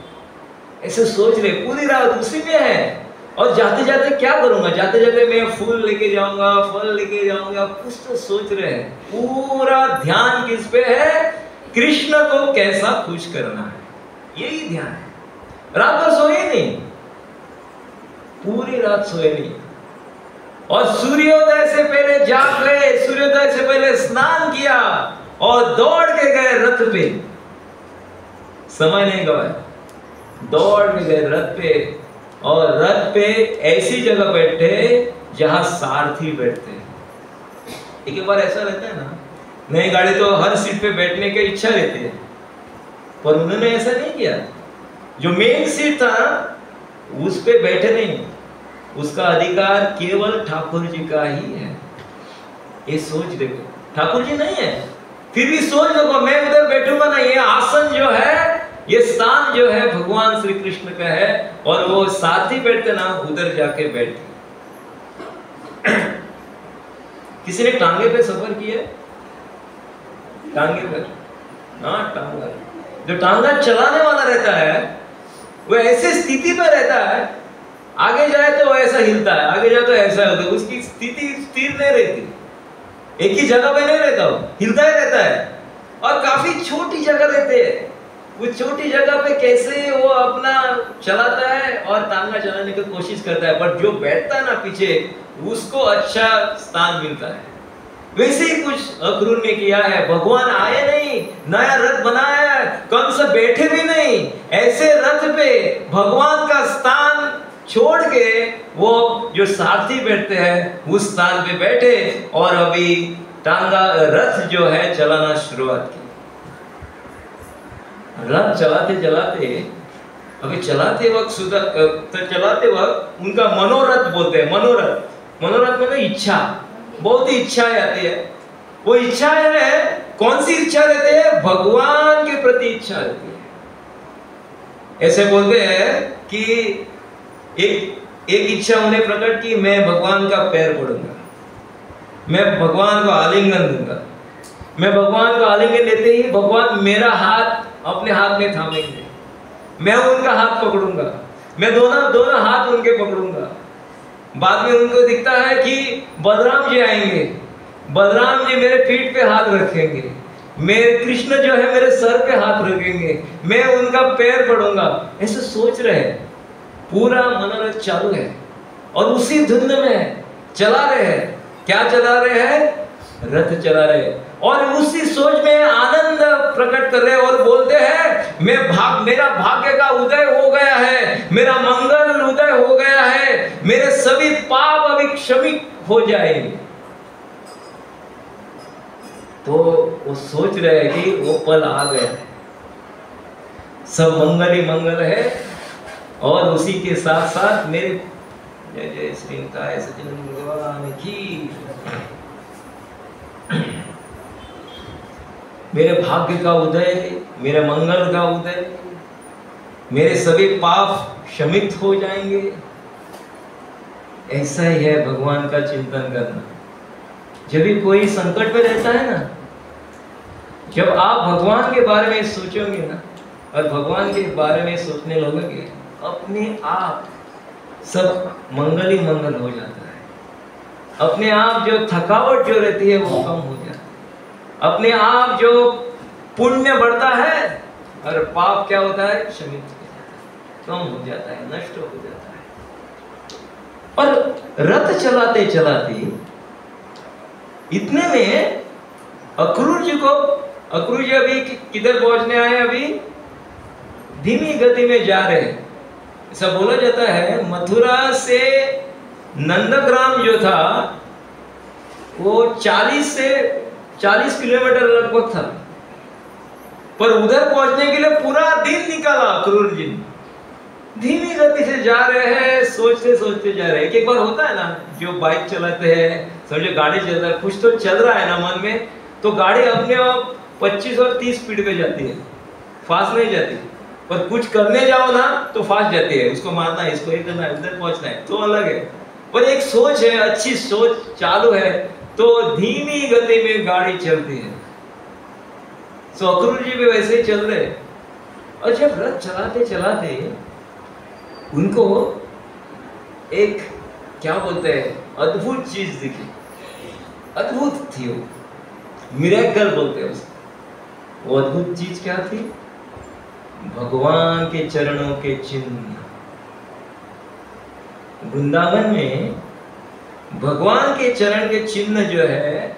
ऐसे सोच रहे, पूरी रात उसी में है, और जाते जाते क्या करूंगा, जाते जाते मैं फूल लेके जाऊंगा, फल लेके जाऊंगा, कुछ तो सोच रहे हैं। पूरा ध्यान किस पे है, कृष्ण को कैसा खुश करना है, यही ध्यान है। रात भर सोए नहीं, पूरी रात सोए नहीं, और सूर्योदय से पहले जाग गए, सूर्योदय से पहले स्नान किया, और दौड़ के गए रथ पे, समय नहीं गवाया, दौड़ के गए रथ पे, और रथ पे ऐसी जगह बैठे जहां सारथी बैठते हैं। एक बार ऐसा रहता है ना, नई गाड़ी तो हर सीट पे बैठने की इच्छा रहती है, पर उन्होंने ऐसा नहीं किया, जो मेन सीट था उस पे बैठे नहीं, उसका अधिकार केवल ठाकुर जी का ही है। ये सोच देखो, ठाकुर जी नहीं है, फिर भी सोच देखो, मैं उधर बैठूंगा ना, ये आसन जो है, ये स्थान जो है भगवान श्री कृष्ण का है, और वो साथी बैठते ना उधर जाके बैठते। किसी ने टांगे पे सफर किया, टांगे पर, हाँ टांगा, जो टांगा चलाने वाला रहता है वो ऐसे स्थिति में रहता है, आगे जाए तो ऐसा हिलता है, आगे जाए तो ऐसा होता है, उसकी स्थिति स्थिर नहीं रहती, एक ही जगह पे नहीं रहता, वो हिलता ही रहता है। और काफी छोटी जगह रहते हैं, वो छोटी जगह पे कैसे वो अपना चलाता है और टांगा चलाने की कोशिश करता है, पर जो बैठता है ना पीछे उसको अच्छा स्थान मिलता है। वैसे ही कुछ अक्रूर ने किया है। भगवान आए नहीं, नया रथ बनाया है, कंस बैठे भी नहीं, ऐसे रथ पे भगवान का स्थान छोड़ के वो जो सारथी बैठते हैं उस स्थान पे बैठे और अभी टांगा रथ जो है चलाना शुरुआत की। रथ चलाते चलाते अभी चलाते वक्त उनका मनोरथ बोलते हैं। मनोरथ में इच्छा, बहुत ही इच्छाएं आती है। वो इच्छाएं है, कौन सी इच्छा रहती है? भगवान के प्रति इच्छा रहती है। ऐसे बोलते हैं कि एक इच्छा उन्हें प्रकट की, मैं भगवान का पैर पड़ूंगा, मैं भगवान को आलिंगन दूंगा, मैं भगवान को आलिंगन लेते ही भगवान मेरा हाथ अपने हाथ में थामेंगे, मैं उनका हाथ पकड़ूंगा, मैं दोनों हाथ उनके पकड़ूंगा। बाद में उनको दिखता है कि बलराम जी आएंगे, बलराम जी मेरे पीठ पे हाथ रखेंगे, मेरे कृष्ण जो है मेरे सर पे हाथ रखेंगे, मैं उनका पैर पड़ूंगा। ऐसे सोच रहे हैं, पूरा मनोरथ चालू है और उसी धुन में चला रहे हैं। क्या चला रहे हैं? रथ चला रहे हैं और उसी सोच में आनंद प्रकट कर रहे हैं और बोलते हैं मेरा भाग्य का उदय हो गया है, मेरा मंगल उदय हो गया है, मेरे सभी पाप अभी क्षमित हो जाएंगे। तो वो सोच रहे हैं कि वो पल आ गया है, सब मंगल ही मंगल है। और उसी के साथ साथ मेरे जय जय श्री काय सच्चिदानंद भगवान की, मेरे भाग्य का उदय, मेरे मंगल का उदय, मेरे सभी पाप क्षमित हो जाएंगे। ऐसा ही है भगवान का चिंतन करना। जब भी कोई संकट में रहता है ना, जब आप भगवान के बारे में सोचोगे ना और भगवान के बारे में सोचने लगोगे, अपने आप सब मंगल ही मंगल हो जाता है। अपने आप जो थकावट जो रहती है वो कम हो जाता है। अपने आप जो पुण्य बढ़ता है और पाप क्या होता है? क्षमित हो जाता है, कम हो जाता है, नष्ट हो जाता है। और रथ चलाते चलाते इतने में अक्रूर जी अभी किधर पहुंचने आए? अभी धीमी गति में जा रहे हैं। ऐसा बोला जाता है मथुरा से नंदग्राम जो था वो 40 किलोमीटर लगभग था, पर उधर पहुंचने के लिए पूरा दिन निकाला अक्रूर जी। धीमी गति से जा रहे हैं, सोचते सोचते जा रहे हैं। एक बार होता है ना, जो बाइक चलाते हैं, समझो गाड़ी चल रहा है, कुछ तो चल रहा है ना मन में, तो गाड़ी अपने आप 25 और 30 स्पीड पे जाती है, फास्ट नहीं जाती। पर कुछ करने जाओ ना तो फास्ट जाती है, उसको मारना है, इसको ये करना है, उधर पहुंचना है, तो अलग है। पर एक सोच है, अच्छी सोच चालू है तो धीमी गति में गाड़ी चलती है। सो अक्रूर जी भी वैसे ही चल रहे। और जब रथ चलाते चलाते उनको एक क्या बोलते हैं, अद्भुत चीज दिखी। अद्भुत थी वो, मिरेकल बोलते हैं उसको। वो अद्भुत चीज क्या थी? भगवान के चरणों के चिन्ह। वृंदावन में भगवान के चरण के चिन्ह जो है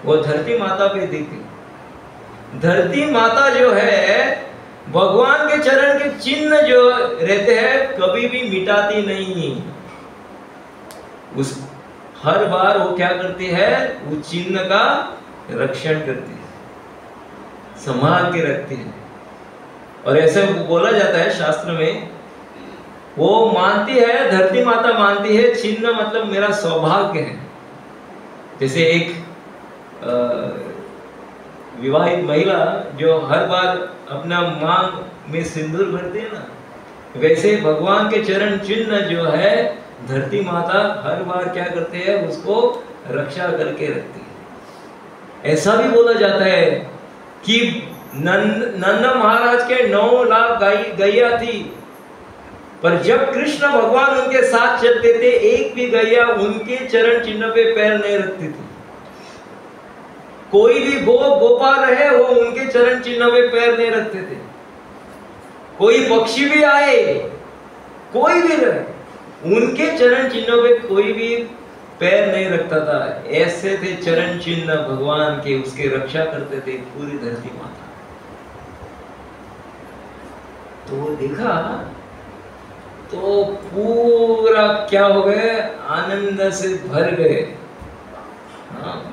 वो धरती माता पे दिखे। धरती माता जो है भगवान के चरण के चिन्ह जो रहते हैं कभी भी मिटाती नहीं। उस हर बार वो क्या करती है? उस चिन्ह का रक्षण करती है, संभाल के रखती है। और ऐसे बोला जाता है शास्त्र में, वो मानती है, धरती माता मानती है चिन्ह मतलब मेरा सौभाग्य है। जैसे एक विवाहित महिला जो हर बार अपना मांग में सिंदूर भरती है ना, वैसे भगवान के चरण चिन्ह जो है धरती माता हर बार क्या करते हैं? उसको रक्षा करके रखती है। ऐसा भी बोला जाता है कि नंद महाराज के 9 लाख गैया थी, पर जब कृष्ण भगवान उनके साथ चलते थे, एक भी गैया उनके चरण चिन्ह पे पैर नहीं रखती थी। कोई भी गोपाल रहे, वो उनके चरण चिन्ह पे पैर नहीं रखते थे। कोई पक्षी भी आए, कोई भी रहे, उनके चरण चिन्हों पे कोई भी पैर नहीं रखता था। ऐसे थे चरण चिन्ह भगवान के, उसके रक्षा करते थे पूरी धरती माता। तो वो देखा तो पूरा क्या हो गए, आनंद से भर गए,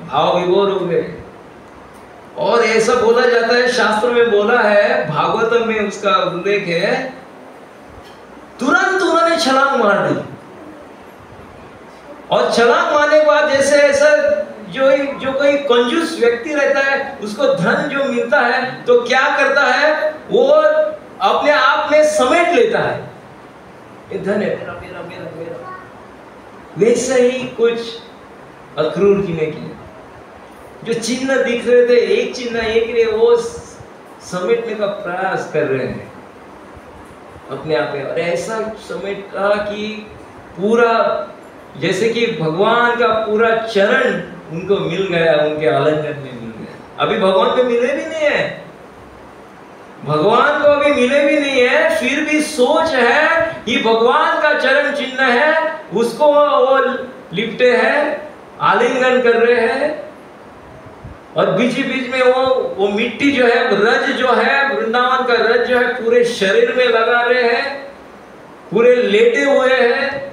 भाव विभोर हो गए। और ऐसा बोला जाता है, शास्त्र में बोला है, भागवतम में उसका उल्लेख है, तुरंत उन्होंने छलांग मार दी। और छलांग मारने के बाद जैसे ऐसा जो कोई कंजूस व्यक्ति रहता है, उसको धन जो मिलता है तो क्या करता है, वो अपने आप में समेट लेता है, ये धन है मेरा मेरा मेरा मेरा। वैसे ही कुछ अक्रूर जी ने किया। जो चिन्ह दिख रहे थे, एक चिन्ह एक रहे, वो समेटने का प्रयास कर रहे हैं अपने आप में। और ऐसा समेटा कि पूरा जैसे कि भगवान का पूरा चरण उनको मिल गया, उनके आलिंगन में मिल गया। अभी भगवान को मिले भी नहीं है, भगवान को अभी मिले भी नहीं है, फिर भी सोच है कि भगवान का चरण चिन्ह है, उसको वो लिपटे हैं, आलिंगन कर रहे हैं। और बीच बीच में वो मिट्टी जो है, रज जो है, वृंदावन का रज जो है पूरे शरीर में लगा रहे हैं, पूरे लेटे हुए हैं,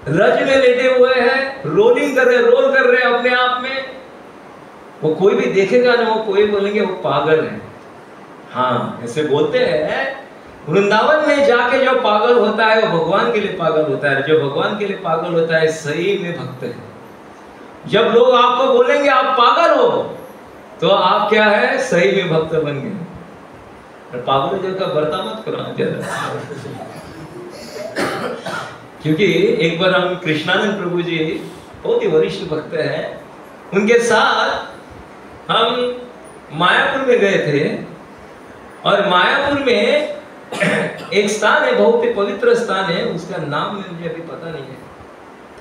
रज में लेटे हुए हैं, रोलिंग कर रहे, रोल कर रहे अपने आप में। वो कोई भी देखेगा ना, वो कोई बोलेंगे वो पागल है। हाँ, ऐसे बोलते हैं, वृंदावन में जाके जो पागल होता है वो भगवान के लिए पागल होता है, जो भगवान के लिए पागल होता है सही में भक्त है। जब लोग आपको बोलेंगे आप पागल हो, तो आप क्या है, सही में भक्त बन गए। पागल जो का बर्ता मत करो ज्यादा। क्योंकि एक बार हम कृष्णानंद प्रभु जी बहुत ही वरिष्ठ भक्त हैं, उनके साथ हम मायापुर में गए थे। और मायापुर में एक स्थान है, बहुत ही पवित्र स्थान है, उसका नाम में मुझे अभी पता नहीं है।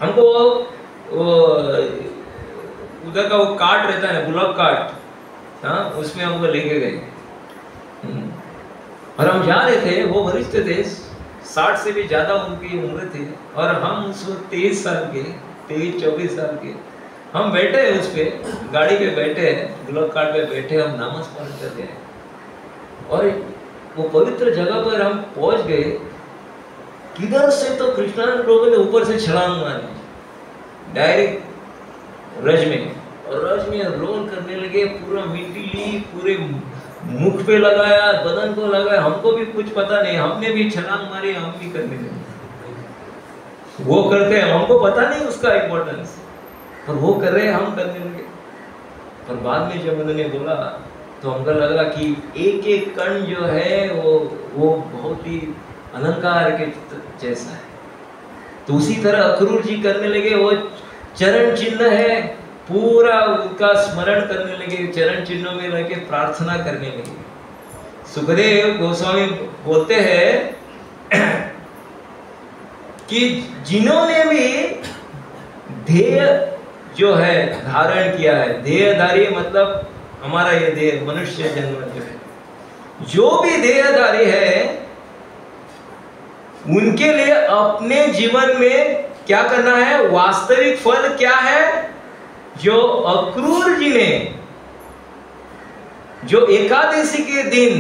हमको उधर का वो काट रहता है, गुलाब काट, हाँ, उसमें हमको लेके गए। और हम जा रहे थे, वो वरिष्ठ थे, 60 से भी ज्यादा उनकी उम्र थी, और हम उस वक्त 23 साल के, 23-24 साल के, हम बैठे हैं उस पे, गाड़ी पे बैठे हैं, गुलाब काट पे बैठे, हम नामस्मरण करते हैं। और वो पवित्र जगह पर हम पहुंच गए, किधर से तो कृष्णानंद प्रभु ने ऊपर से छलांग मारी डायरेक्ट रज में, और रज में रोल करने लगे, पूरा मिट्टी ली, पूरे मुख पे लगाया, बदन को लगाया। हमको भी कुछ पता नहीं, हमने भी छलांग मारी, हम भी करने लगे। वो करते हैं, हमको पता नहीं उसका इम्पोर्टेंस, पर वो कर रहे हैं, हम करने लगे। पर बाद में जब उन्होंने बोला तो हमको लगा कि एक एक कण जो है वो बहुत ही अलंकार के जैसा है। तो उसी तरह अक्रूर जी करने लगे, वो चरण चिन्ह है, पूरा उनका स्मरण करने लगे, चरण चिन्हों में रह के प्रार्थना करने लगे। सुखदेव गोस्वामी बोलते हैं कि जिन्होंने भी ध्येय जो है धारण किया है, ध्येयधारी मतलब हमारा ये देह मनुष्य जन्म जो है, जो भी देहधारी है, उनके लिए अपने जीवन में क्या करना है, वास्तविक फल क्या है, जो अक्रूर जी ने जो एकादशी के दिन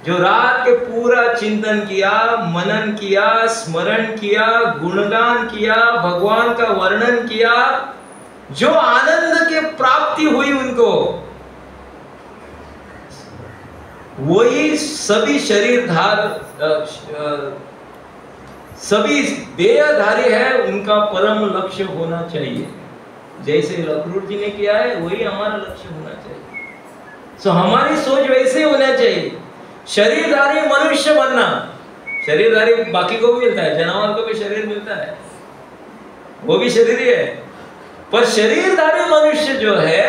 जो रात के पूरा चिंतन किया, मनन किया, स्मरण किया, गुणगान किया, भगवान का वर्णन किया, जो आनंद की प्राप्ति हुई उनको, वही सभी सभी देहधारी है, उनका परम लक्ष्य होना चाहिए। जैसे अक्रूर जी ने किया है, वही हमारा लक्ष्य होना चाहिए। सो हमारी सोच वैसे होना चाहिए। शरीरधारी मनुष्य बनना, शरीरधारी बाकी को भी मिलता है, जानवर को भी शरीर मिलता है, वो भी शरीर है, पर शरीरधारी मनुष्य जो है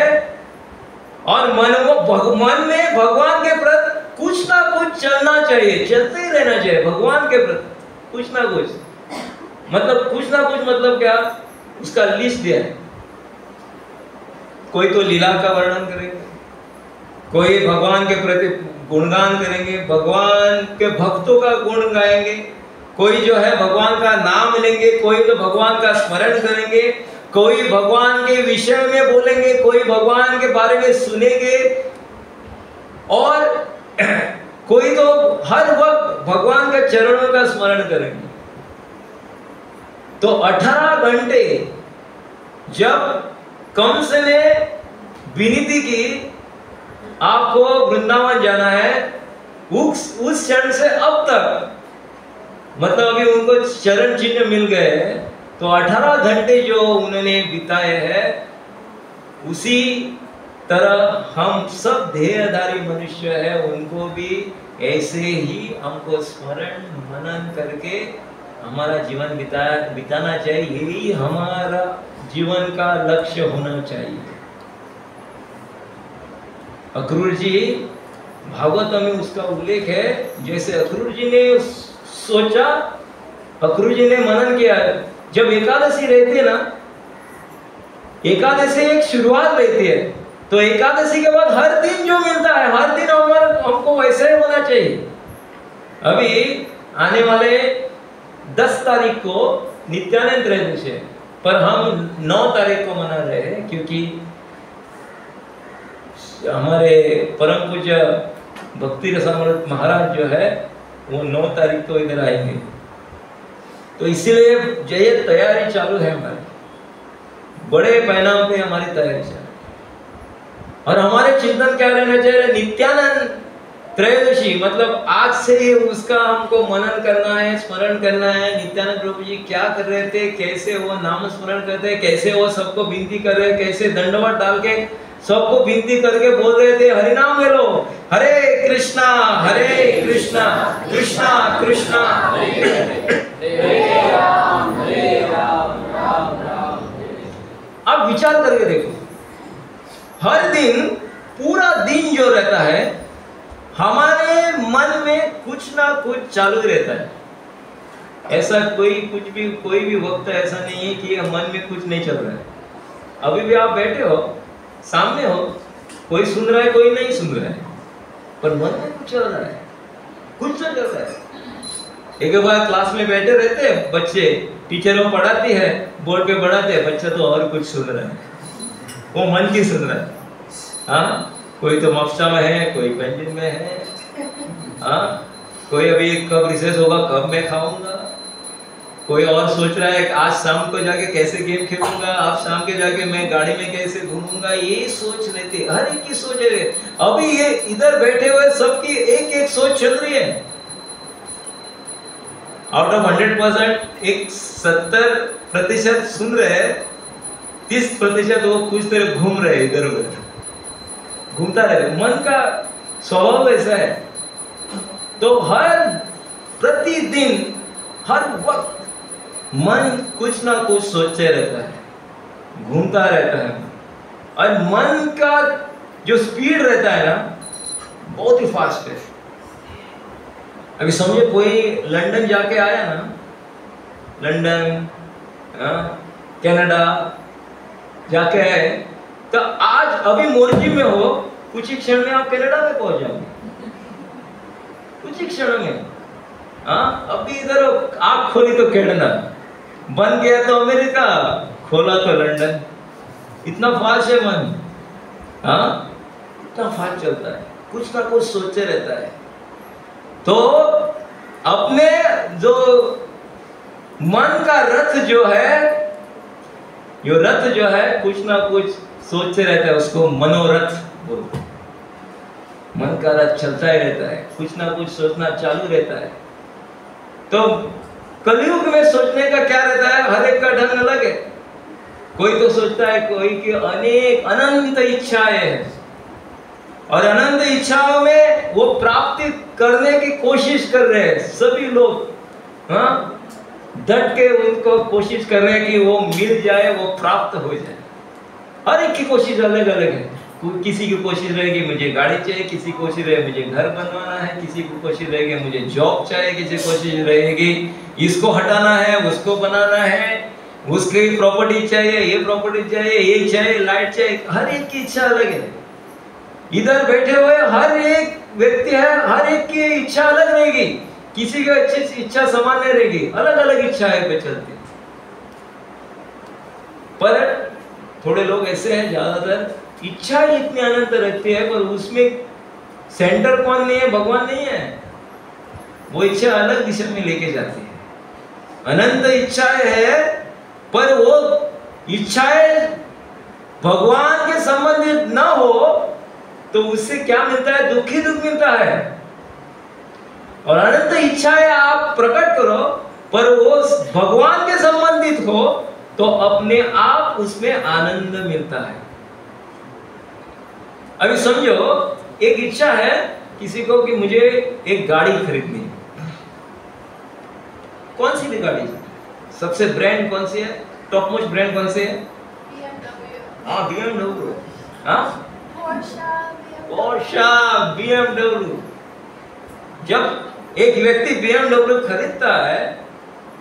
और मन में भगवान के प्रति कुछ ना कुछ चलना चाहिए, चलते ही रहना चाहिए भगवान के प्रति कुछ ना कुछ। मतलब कुछ ना कुछ मतलब क्या, उसका लिस्ट दिया है। कोई तो लीला का वर्णन करेंगे, कोई भगवान के प्रति गुणगान करेंगे, भगवान के भक्तों का गुण गाएंगे, कोई जो है भगवान का नाम लेंगे, कोई तो भगवान का स्मरण करेंगे, कोई भगवान के विषय में बोलेंगे, कोई भगवान के बारे में सुनेंगे, और कोई तो हर वक्त भगवान के चरणों का स्मरण करेंगे। तो 18 घंटे जब कंस ने विनती की आपको वृंदावन जाना है, उस क्षण से अब तक मतलब अभी उनको चरण चिन्ह मिल गए, तो 18 घंटे जो उन्होंने बिताए हैं, उसी तरह हम सब ध्येयधारी मनुष्य है, उनको भी ऐसे ही हमको स्मरण मनन करके हमारा जीवन बिताना चाहिए। यही हमारा जीवन का लक्ष्य होना चाहिए। अक्रूर जी भागवत में उसका उल्लेख है, जैसे अक्रूर जी ने सोचा, अक्रूर जी ने मनन किया। जब एकादशी रहती है ना, एकादशी एक शुरुआत रहती है, तो एकादशी के बाद हर दिन जो मिलता है, हर दिन हमको वैसे ही होना चाहिए। अभी आने वाले 10 तारीख को नित्यानंद त्रयोदशी है, पर हम 9 तारीख को मना रहे हैं, क्योंकि हमारे परम पूज्य भक्ति रसामृत महाराज जो है वो 9 तारीख को इधर आएंगे, तो इसीलिए जय तैयारी चालू है हमारी, बड़े पैमाने पे हमारी तैयारी चालू। और हमारे चिंतन क्या रहना चाहिए, नित्यानंद त्रयोदशी मतलब आज से ही उसका हमको मनन करना है, स्मरण करना है। नित्यानंद प्रभु जी क्या कर रहे थे, कैसे वो नाम स्मरण करते, कैसे वो सबको विनती कर रहे, कैसे दंडवत डाल के सबको विनती करके बोल रहे थे, हरि नाम ले लो, हरे कृष्णा कृष्णा कृष्णा हरे राम राम राम। अब विचार करके देखो, हर दिन पूरा दिन जो रहता है, हमारे मन में कुछ ना कुछ चालू रहता है। ऐसा कोई भी वक्त ऐसा नहीं है कि मन में कुछ नहीं चल रहा है। अभी भी आप बैठे हो, सामने हो, कोई सुन रहा है, कोई नहीं सुन रहा है, पर मन में कुछ चल रहा है, कुछ तो चल रहा है। एक बार क्लास में बैठे रहते हैं बच्चे, टीचर वो पढ़ाती है, बोर्ड पे पढ़ाते हैं, बच्चा तो और कुछ सुन रहा है, वो मन की सुन रहा है। हाँ, कोई तो मफ्ता में है, कोई पेंटिंग में है, हाँ, कोई अभी कब रिसेस होगा, कब मैं खाऊंगा, कोई और सोच रहा है आज शाम को जाके कैसे गेम खेलूंगा, आज शाम के जाके मैं गाड़ी में कैसे घूमूंगा, ये सोच लेते, हर एक की सोच है। अभी ये इधर बैठे हुए सबकी एक एक सोच चल रही है। आउट ऑफ 100% एक 70% सुन रहे हैं, 30% वो कुछ तरह घूम रहे, इधर उधर घूमता रहे। मन का स्वभाव ऐसा है। तो हर प्रतिदिन हर वक्त मन कुछ ना कुछ सोचते रहता है, घूमता रहता है, और मन का जो स्पीड रहता है ना, बहुत ही फास्ट है। अभी समझे कोई लंदन जाके आया ना, लंदन कनाडा जाके आए, तो आज अभी मोर्जी में हो, कुछ ही क्षण में आप कनाडा में पहुंच जाओगे, कुछ ही क्षण में। हाँ, अभी इधर आँख खोली तो कनाडा, बन गया तो अमेरिका, खोला तो लंदन। इतना फास्ट है मन, हाँ, इतना फास्ट चलता है, कुछ ना कुछ सोचते रहता है। तो अपने जो मन का रथ जो है, यो रथ जो है कुछ ना कुछ सोचते रहता है, उसको मनोरथ बोलते हैं। मन का रथ चलता ही रहता है, कुछ ना कुछ सोचना चालू रहता है। तो कलयुग में सोचने का क्या रहता है, हर एक का ढंग अलग है। कोई तो सोचता है, कोई की अनेक अनंत इच्छाएं हैं, और अनंत इच्छाओं में वो प्राप्ति करने की कोशिश कर रहे हैं सभी लोग। हाँ, डट के उनको कोशिश कर रहे हैं कि वो मिल जाए, वो प्राप्त हो जाए। हर एक की कोशिश अलग अलग है। किसी की कोशिश रहेगी मुझे गाड़ी चाहिए, किसी को कोशिश रहेगी मुझे घर बनवाना है, किसी को कोशिश रहेगी मुझे जॉब चाहिए, किसी को कोशिश रहेगी इसको हटाना है, उसको बनाना है, उसकी प्रॉपर्टी चाहिए, ये प्रॉपर्टी चाहिए, ये चाहिए, लाइट चाहिए, हर एक की इच्छा अलग है। इधर बैठे हुए हर एक व्यक्ति है, हर एक की इच्छा अलग रहेगी, किसी की इच्छा सामान्य रहेगी, अलग अलग इच्छाएं पे चलती। पर थोड़े लोग ऐसे हैं, ज्यादातर इच्छा इतनी अनंत रखती है, पर उसमें सेंटर कौन नहीं है? भगवान नहीं है। वो इच्छा अलग दिशा में लेके जाती है। अनंत इच्छाएं है, पर वो इच्छाएं भगवान के संबंधित न हो तो उससे क्या मिलता है? दुख ही दुख मिलता है। और अनंत इच्छाएं आप प्रकट करो, पर वो भगवान के संबंधित हो तो अपने आप उसमें आनंद मिलता है। अभी समझो, एक इच्छा है किसी को कि मुझे एक गाड़ी खरीदनी है। कौन सी भी गाड़ी? सबसे ब्रांड कौन सी है? टॉप मोस्ट ब्रांड कौन सी है? हाँ, BMW। हाँ, पोर्शा, BMW। जब एक व्यक्ति BMW खरीदता है,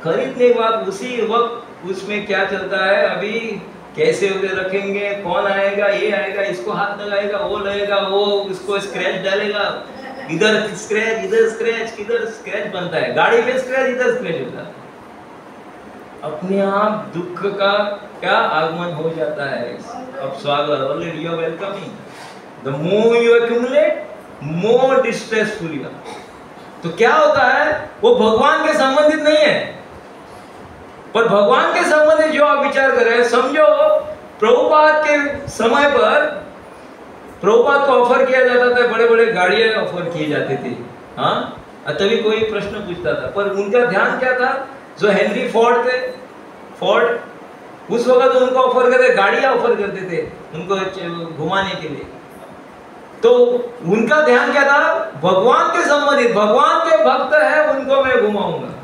खरीदने के बाद उसी वक्त उसमें क्या चलता है? अभी कैसे उधर रखेंगे, कौन आएगा, ये आएगा, इसको हाथ लगाएगा, वो लगेगा, वो उसको स्क्रैच डालेगा, इधर स्क्रैच, इधर स्क्रैच, किधर स्क्रैच बनता है, गाड़ी पे स्क्रैच, इधर स्क्रैच होता है। अपने आप दुख का क्या आगमन हो जाता है। अब स्वागत, already you are welcoming. The more you accumulate, more distressful you are. तो क्या होता है? वो भगवान के संबंधित नहीं है। पर भगवान के संबंधित जो आप विचार कर रहे हैं, समझो प्रभुपाद के समय पर प्रभुपाद को ऑफर किया जाता था, बड़े बड़े गाड़ियां ऑफर किए जाते थे। हाँ, तभी कोई प्रश्न पूछता था, पर उनका ध्यान क्या था? जो हेनरी फोर्ड थे, फोर्ड उस वक्त उनको ऑफर करते, गाड़ियां ऑफर करते थे उनको घुमाने के लिए। तो उनका ध्यान क्या था? भगवान के संबंधित, भगवान के भक्त है उनको मैं घुमाऊंगा।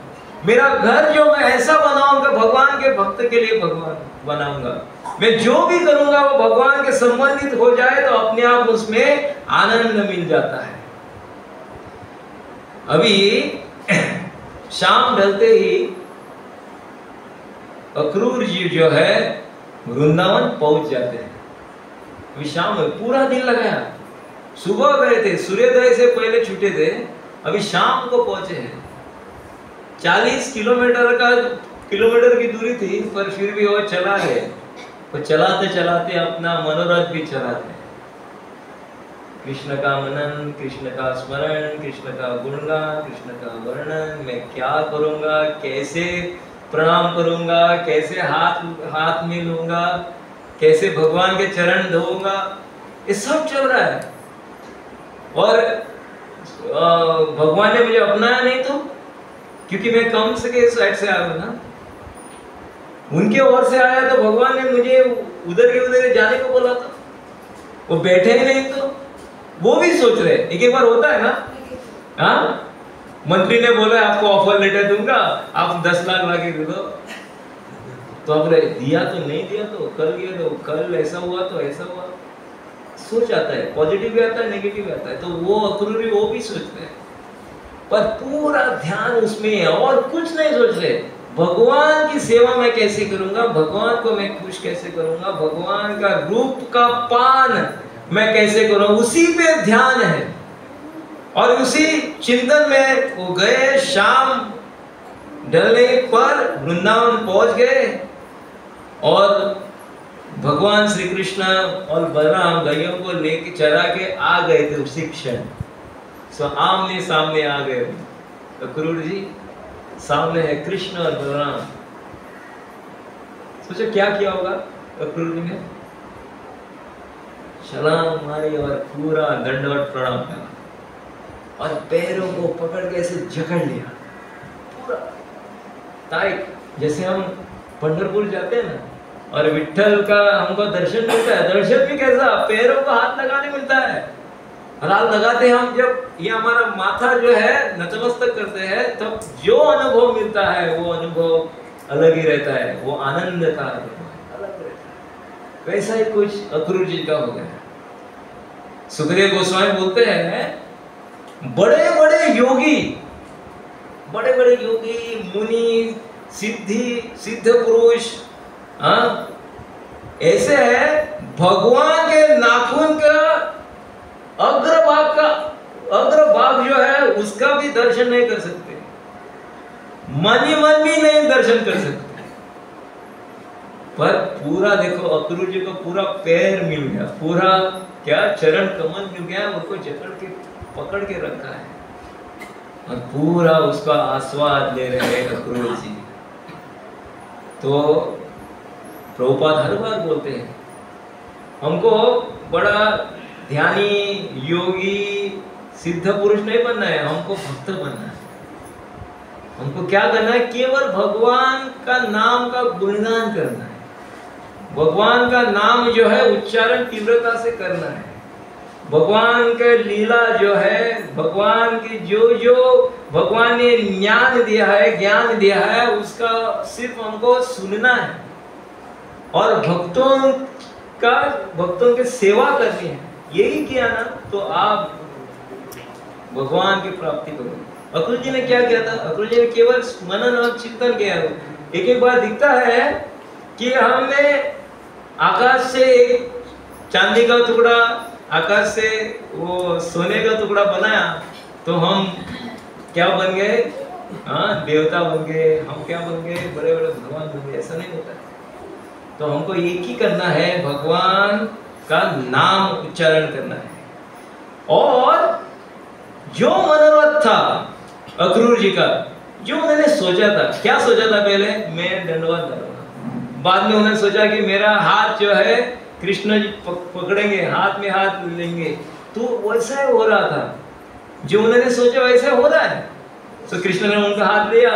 मेरा घर जो मैं ऐसा बनाऊंगा, भगवान के भक्त के लिए भगवान बनाऊंगा। मैं जो भी करूंगा वो भगवान के संबंधित हो जाए तो अपने आप उसमें आनंद मिल जाता है। अभी शाम ढलते ही अक्रूर जी जो है वृंदावन पहुंच जाते हैं। अभी शाम में पूरा दिन लगाया, सुबह गए थे, सूर्योदय से पहले छूटे थे, अभी शाम को पहुंचे हैं। 40 किलोमीटर की दूरी थी, पर फिर भी वो चला गए। तो चलाते चलाते अपना मनोरथ भी चलाते। कृष्ण का मनन, कृष्ण का स्मरण, कृष्ण का गुणगान, कृष्ण का वर्णन। मैं क्या करूंगा, कैसे प्रणाम करूंगा, कैसे हाथ में लूंगा, कैसे भगवान के चरण धोऊंगा, ये सब चल रहा है। और भगवान ने मुझे अपनाया नहीं तो, क्योंकि मैं कम से साइड से आया ना, उनके ओर से आया तो भगवान ने मुझे उधर के उधर जाने को बोला था। वो बैठे ही नहीं तो वो भी सोच रहे। एक बार होता है ना, हाँ, मंत्री ने बोला आपको ऑफर लेटर दूंगा, आप 10 लाख लाके दे दो। तो अब दिया तो नहीं दिया तो कल गया तो कल ऐसा हुआ तो ऐसा हुआ। सोच आता है, पॉजिटिव भी आता है, नेगेटिव भी आता है। तो वो अक्रूरी वो भी सोचते हैं, पर पूरा ध्यान उसमें है और कुछ नहीं सोच रहे। भगवान की सेवा मैं कैसे करूंगा, भगवान को मैं खुश कैसे करूंगा, भगवान का रूप का पान मैं कैसे करूं, उसी पे ध्यान है। और उसी चिंतन में वो गए। शाम ढलने पर वृंदावन पहुंच गए और भगवान श्री कृष्ण और बलराम गायों को लेके चरा के आ गए थे उसी क्षण। सो आमने सामने आ गए। अक्रूर जी सामने है कृष्ण और बलराम। सोचो क्या किया होगा अक्रूर जी ने? छलांग मारी और पूरा दंडवत प्रणाम किया और पैरों को पकड़ के ऐसे जकड़ लिया पूरा टाइट। जैसे हम पंढरपुर जाते हैं ना और विट्ठल का हमको दर्शन मिलता है, दर्शन भी कैसा, पैरों को हाथ लगाने मिलता है। हाथ लगाते हैं हम, जब ये हमारा माथा जो है नतमस्तक करते हैं, तब जो अनुभव मिलता है वो अनुभव अलग ही रहता है, वो आनंद का अनुभव अलग रहता है। वैसा ही कुछ अक्रूर जी का हो गया। सुखदेव गोस्वामी बोलते हैं बड़े बड़े योगी मुनि सिद्ध पुरुष ऐसे है, भगवान के नाखून का अग्रभाग जो है उसका भी दर्शन नहीं कर सकते, मन भी नहीं दर्शन कर सकते। पर पूरा देखो अक्रूर जी को पूरा पैर मिल गया, पूरा क्या चरण कमल मिल गया, उनको पकड़ के रखा है और पूरा उसका आस्वाद ले रहे हैं अक्रूर जी। तो प्रभुपाद हर बार बोलते हैं हमको बड़ा ध्यानी योगी सिद्ध पुरुष नहीं बनना है, हमको भक्त बनना है। हमको क्या करना है? केवल भगवान का नाम का गुणगान करना है, भगवान का नाम जो है उच्चारण तीव्रता से करना है, भगवान का लीला जो है, भगवान की जो भगवान ने ज्ञान दिया है, ज्ञान दिया है, उसका सिर्फ हमको सुनना है और भक्तों की सेवा करनी है। यही किया ना तो आप भगवान की प्राप्ति करोगे। अक्रूर जी ने क्या किया था? अक्रूर जी ने केवल मनन और चिंतन किया। एक बार दिखता है कि हमने आकाश से एक चांदी का टुकड़ा, आकाश से वो सोने का टुकड़ा बनाया तो हम क्या बन गए? देवता बन गए, हम क्या बन गए? बड़े बड़े भगवान बन गए। ऐसा नहीं होता है। तो हमको एक ही करना है, भगवान का नाम उच्चारण करना है। और जो मनोरथ था अक्रूर जी का, जो उन्होंने सोचा था, क्या सोचा था? पहले मैं दंडवत करूंगा, बाद में उन्होंने सोचा कि मेरा हाथ जो है कृष्ण जी पकड़ेंगे, हाथ में हाथ लेंगे, तो वैसा ही हो रहा था। जो उन्होंने सोचा वैसा हो रहा है। तो कृष्ण ने उनका हाथ लिया।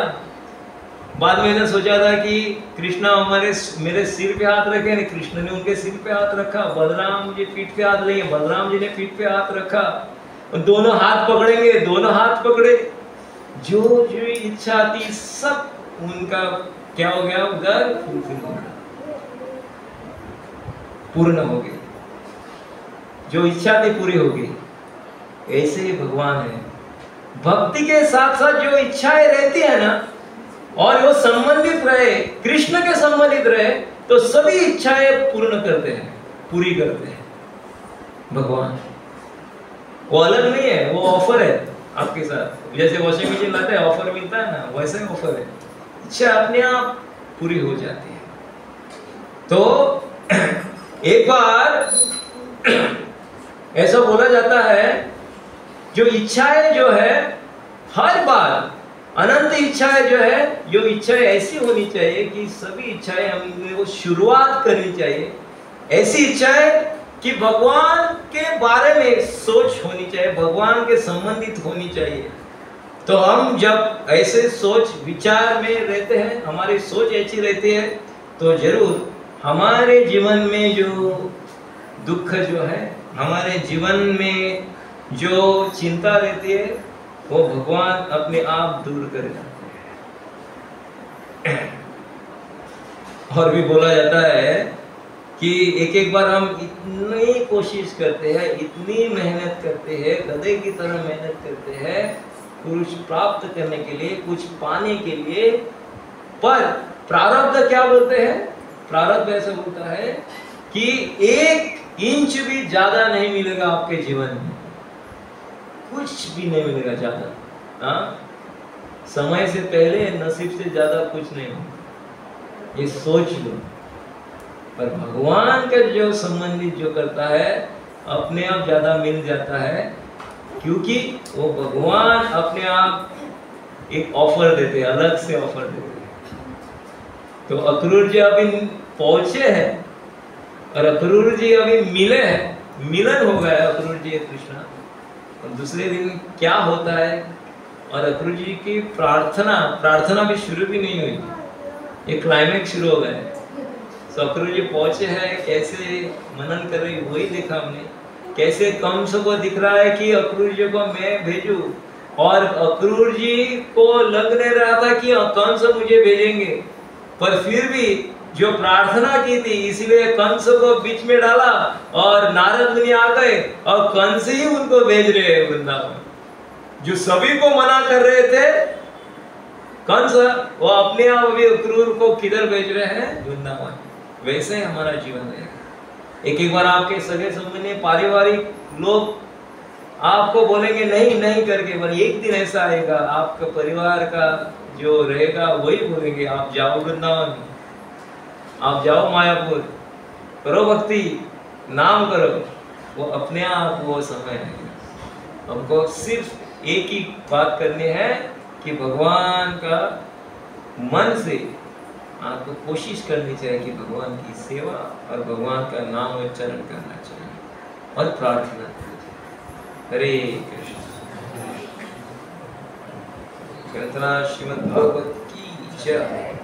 बाद में उन्होंने सोचा था कि कृष्ण मेरे सिर पे हाथ रखे, कृष्ण ने उनके सिर पे हाथ रखा। बलराम जी पीठ पे हाथ लेंगे, बलराम जी ने पीठ पे हाथ रखा। दोनों हाथ पकड़ेंगे, दोनों हाथ पकड़े। जो जो इच्छा थी सब उनका क्या हो गया? उधर फुलफिल हो गया, पूर्ण हो गई। जो इच्छा थी पूरी हो गई। ऐसे ही भगवान है। भक्ति के साथ साथ जो इच्छाएं रहती है ना, और वो संबंधित रहे, कृष्ण के संबंधित रहे, तो सभी इच्छाएं पूर्ण करते हैं, पूरी करते हैं भगवान। वो अलग नहीं है, वो ऑफर है आपके साथ। जैसे वॉशिंग मशीन लाते हैं, ऑफर मिलता है ना, वैसा ही ऑफर है। इच्छा अपने आप पूरी हो जाती है। तो एक बार ऐसा बोला जाता है, जो इच्छाएं जो है हर बार अनंत इच्छाएं जो है, जो इच्छाएं ऐसी होनी चाहिए कि सभी इच्छाएं हमें वो शुरुआत करनी चाहिए। ऐसी इच्छाएं कि भगवान के बारे में सोच होनी चाहिए, भगवान के संबंधित होनी चाहिए। तो हम जब ऐसे सोच विचार में रहते हैं, हमारी सोच ऐसी रहती है, तो जरूर हमारे जीवन में जो दुख जो है, हमारे जीवन में जो चिंता रहती है, वो भगवान अपने आप दूर कर जाते हैं। और भी बोला जाता है कि एक बार हम इतनी कोशिश करते हैं, इतनी मेहनत करते हैं, गधे की तरह मेहनत करते हैं कुछ प्राप्त करने के लिए, कुछ पाने के लिए, पर प्रारब्ध क्या बोलते हैं? प्रारब्ध ऐसा होता है कि 1 इंच भी ज्यादा नहीं मिलेगा आपके जीवन में, कुछ भी नहीं मिलेगा ज्यादा। समय से पहले नसीब से ज्यादा कुछ नहीं होगा, ये सोच लो। पर भगवान का जो संबंधित जो करता है, अपने आप ज्यादा मिल जाता है, क्योंकि वो भगवान अपने आप एक ऑफर देते हैं, अलग से ऑफर देते हैं। तो अक्रूर जी अभी पहुंचे हैं और अक्रूर जी अभी मिले हैं, मिलन हो गया अक्रूर जी कृष्णा। और दूसरे दिन क्या होता है, और अक्रूर जी की प्रार्थना भी शुरू भी नहीं हुई, ये क्लाइमेक्स शुरू हो गया। तो अक्रूर जी पहुंचे हैं, कैसे मनन कर रही वही देखा हमने, कैसे कंस को दिख रहा है कि अक्रूर जी को मैं भेजूं, और अक्रूर जी को लग नहीं रहा था कि कंस मुझे भेजेंगे, पर फिर भी जो प्रार्थना की थी, इसीलिए कंस को बीच में डाला और नारद मुनि आ गए और कंस ही उनको भेज रहे हैं वृंदावन। जो सभी को मना कर रहे थे कंस, वो अपने आप अभी क्रूर को किधर भेज रहे हैं? वृंदावन। वैसे ही हमारा जीवन है। एक एक बार आपके सगे संबंधी पारिवारिक लोग आपको बोलेंगे नहीं नहीं करके, पर एक दिन ऐसा आएगा आपका परिवार का जो रहेगा वही बोलेंगे आप जाओ वृंदावन, आप जाओ मायापुर, करो भक्ति, नाम करो। वो अपने आप वो समय है। हमको सिर्फ एक ही बात करनी है कि भगवान का मन से आपको कोशिश करनी चाहिए कि भगवान की सेवा और भगवान का नाम उच्चारण करना चाहिए और प्रार्थना करनी चाहिए। हरे कृष्ण। ग्रंथराज श्रीमद् भागवत की जय।